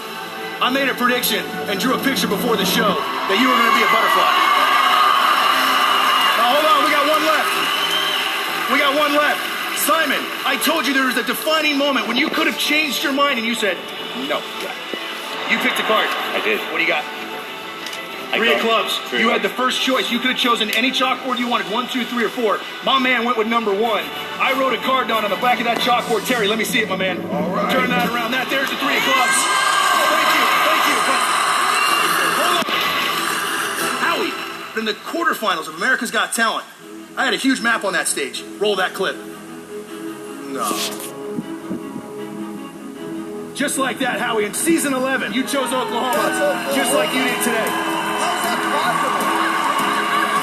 I made a prediction and drew a picture before the show that you were going to be a butterfly. Now hold on, we got one left. We got one left. Simon, I told you there was a defining moment when you could have changed your mind and you said, no. You picked a card. I did. What do you got? I Three of got clubs. three You of had the first choice. You could have chosen any chalkboard you wanted. 1, 2, 3, or 4. My man went with number 1. I wrote a card down on the back of that chalkboard. Terry, let me see it, my man. All right. Turn that around. There's the 3 of clubs. Thank you. But hold on. Howie, in the quarterfinals of America's Got Talent, I had a huge map on that stage. Roll that clip. No. Just like that, Howie, in season 11, you chose Oklahoma, just like you did today. How's that possible?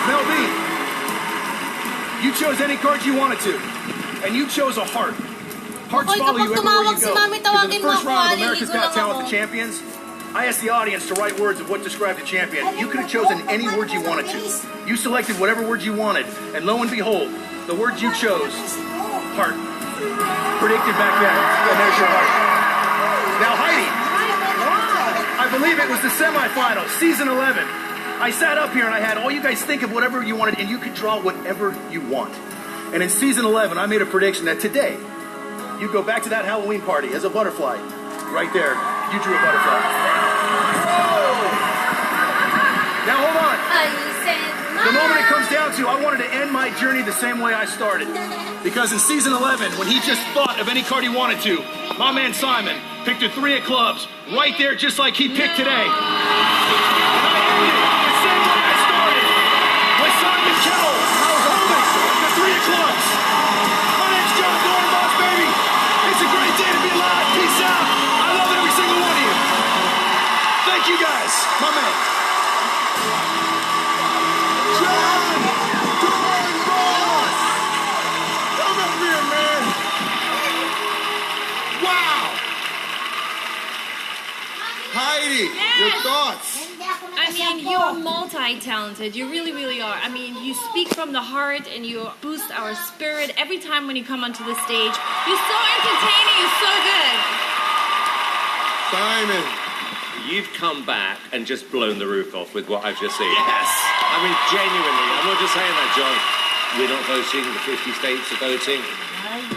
Mel B, you chose any card you wanted to, and you chose a heart. Hearts Hoy, follow you kapag everywhere tumawag you si go. Mami, Because in tawagin the mo first ako, round of liligo America's lang Got Talent, ako. the champions, I asked the audience to write words of what described the champion. You could have chosen any word you wanted to. You selected whatever word you wanted, and lo and behold, the words you chose, heart. Predicted back then, and there's your heart. Now, Heidi, I believe it was the semifinal, season 11. I sat up here and I had all you guys think of whatever you wanted, and you could draw whatever you want. And in season 11, I made a prediction that today, you go back to that Halloween party as a butterfly. Right there, you drew a butterfly. Now, hold on. The moment it comes down to, I wanted to end my journey the same way I started. Because in season 11, when he just thought of any card he wanted to, my man Simon picked a 3 of clubs, right there just like he picked today. And I ended the same way I started, with Simon Kettle holding the 3 of clubs. My name's John Dornbos, baby. It's a great day to be alive. Peace out. I love every single one of you. Thank you guys. My man. Heidi, your thoughts? I mean, you're multi-talented. You really, really are. I mean, you speak from the heart and you boost our spirit every time when you come onto the stage. You're so entertaining. You're so good. Simon, you've come back and just blown the roof off with what I've just seen. Yes. I mean, genuinely, I'm not just saying that, John. We're not voting, the 50 states are voting.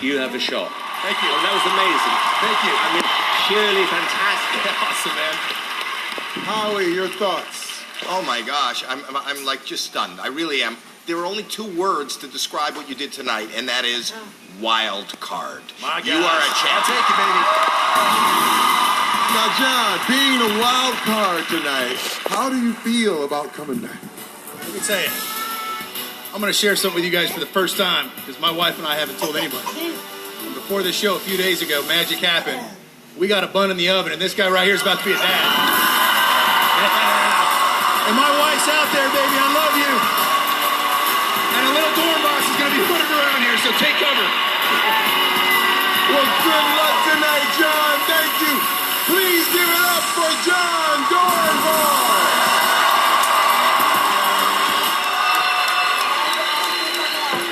You have a shot. Thank you. Oh, that was amazing. Thank you. I mean, purely fantastic. Awesome, man. Howie, your thoughts? Oh my gosh, I'm like just stunned. I really am. There are only 2 words to describe what you did tonight, and that is wild card. My God. You are a champ. Take it, baby. Now, John, being a wild card tonight, how do you feel about coming back? Let me tell you, I'm going to share something with you guys for the first time because my wife and I haven't told anybody. And before this show a few days ago, magic happened. We got a bun in the oven, and this guy right here is about to be a dad. Yeah. And my wife's out there, baby. I love you. And a little Dornbos is going to be putting around here, so take cover. Well, good luck tonight, John. Thank you. Please give it up for John Dornbos.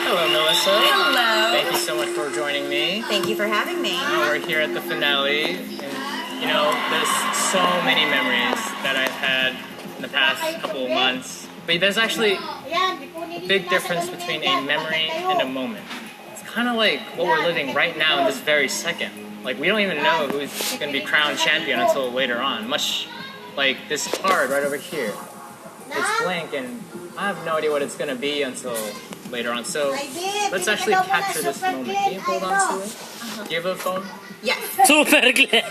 Hello, Melissa. Hello. Thank you so much for joining me. Thank you for having me. We're here at the finale, and you know, there's so many memories that I've had in the past couple of months. But there's actually a big difference between a memory and a moment. It's kind of like what we're living right now in this very second. Like, we don't even know who's going to be crowned champion until later on. Much like this card right over here. It's blank, and I have no idea what it's going to be until later on. So let's actually capture this moment. Can you hold on to it? Do you have a phone? Yes. Super glad.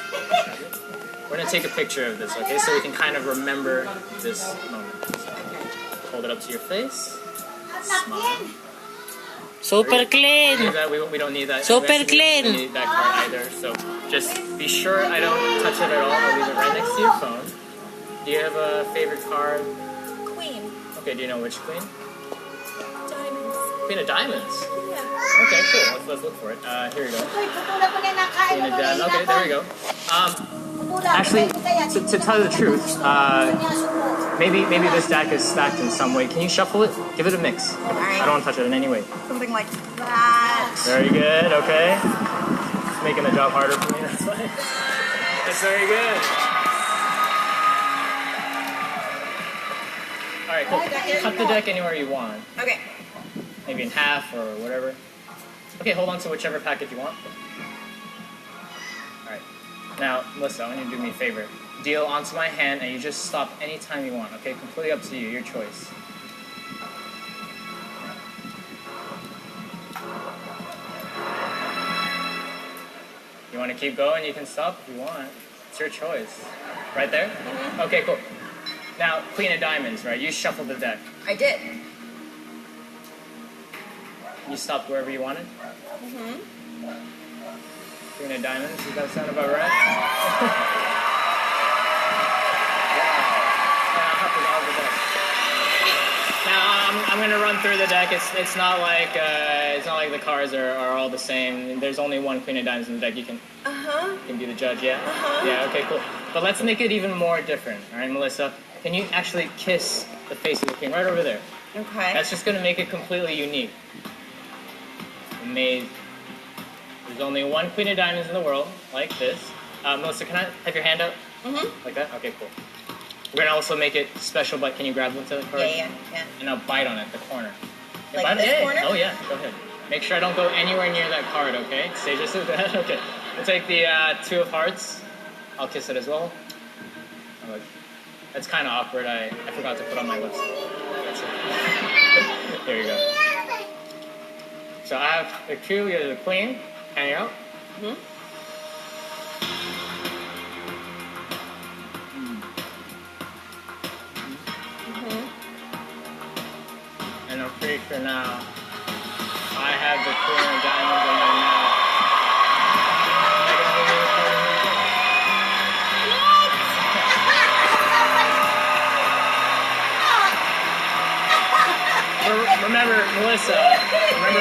We're going to take a picture of this, okay? So we can kind of remember this moment. So hold it up to your face. Smile. Super clean. We don't need that. Super We actually clean. don't need that card either. So just be sure I don't touch it at all. I'll leave it right next to your phone. Do you have a favorite card? Queen. Okay, do you know which queen? Diamonds. Queen of diamonds. Yeah. Okay, cool. Let's look for it. Here we go. Queen of diamonds. Okay, there we go. Actually, to tell you the truth, maybe this deck is stacked in some way. Can you shuffle it? Give it a mix. I don't want to touch it in any way. Something like that. Very good. Okay. It's making the job harder for me. That's fine. That's very good. All right, cool. Cut the deck anywhere you want. Okay. Maybe in half or whatever. Okay, hold on to whichever package you want. All right. Now, Melissa, I want you to do me a favor. Deal onto my hand, and you just stop anytime you want. Okay, completely up to you. Your choice. You want to keep going? You can stop if you want. It's your choice. Right there? Mm-hmm. Okay, cool. Now, Queen of Diamonds, right? You shuffled the deck. I did. You stopped wherever you wanted? Mm-hmm. Queen of Diamonds, does that sound about right? Now, I'm gonna run through the deck. It's not like the cards are all the same. There's only one Queen of Diamonds in the deck. You can be the judge, yeah? Yeah, okay, cool. But let's make it even more different, all right, Melissa? Can you actually kiss the face of the queen right over there? Okay. That's just gonna make it completely unique. Amazing. There's only one Queen of Diamonds in the world, like this. Melissa, can I have your hand up? Mm-hmm. Like that? Okay, cool. We're gonna also make it special, but can you grab onto the card? Yeah. And now bite on it, the corner. Like bite this corner? Oh yeah, go ahead. Make sure I don't go anywhere near that card, okay? Stay just with that. Okay. We'll take the Two of Hearts. I'll kiss it as well. Oh, look. That's kind of awkward. I forgot to put on my lips. That's it. There you go. So I have the two, you're the queen. Hang out. Mm-hmm. And I'm pretty sure now I have the Queen of Diamonds in my mouth. Remember, Melissa,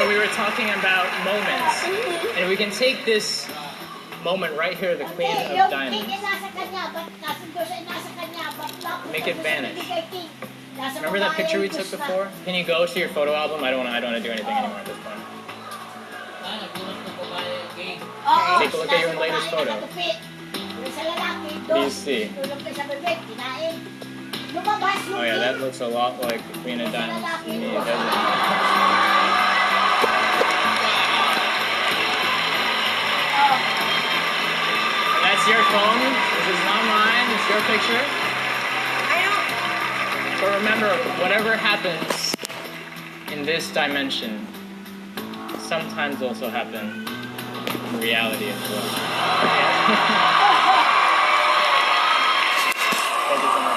we were talking about moments. And we can take this moment right here, the Queen of Diamonds. Make it vanish. Remember that picture we took before? Can you go to your photo album? I don't want to do anything anymore at this point. Take a look at your latest photo. What do you see? Oh yeah, that looks a lot like the Queen of Diamonds to me, doesn't it? And that's your phone. This is not mine. It's your picture. But remember, whatever happens in this dimension sometimes also happen in reality as well. Thank you so much.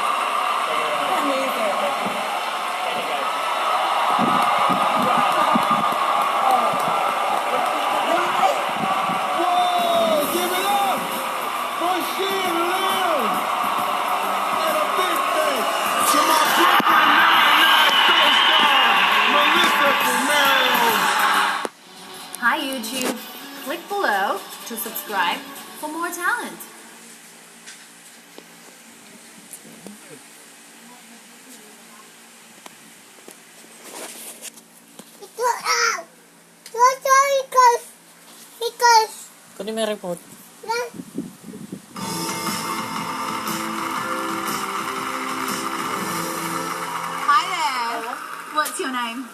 Hi YouTube. Click below to subscribe for more talent. Kunin mo yung remote. Hi there. What's your name?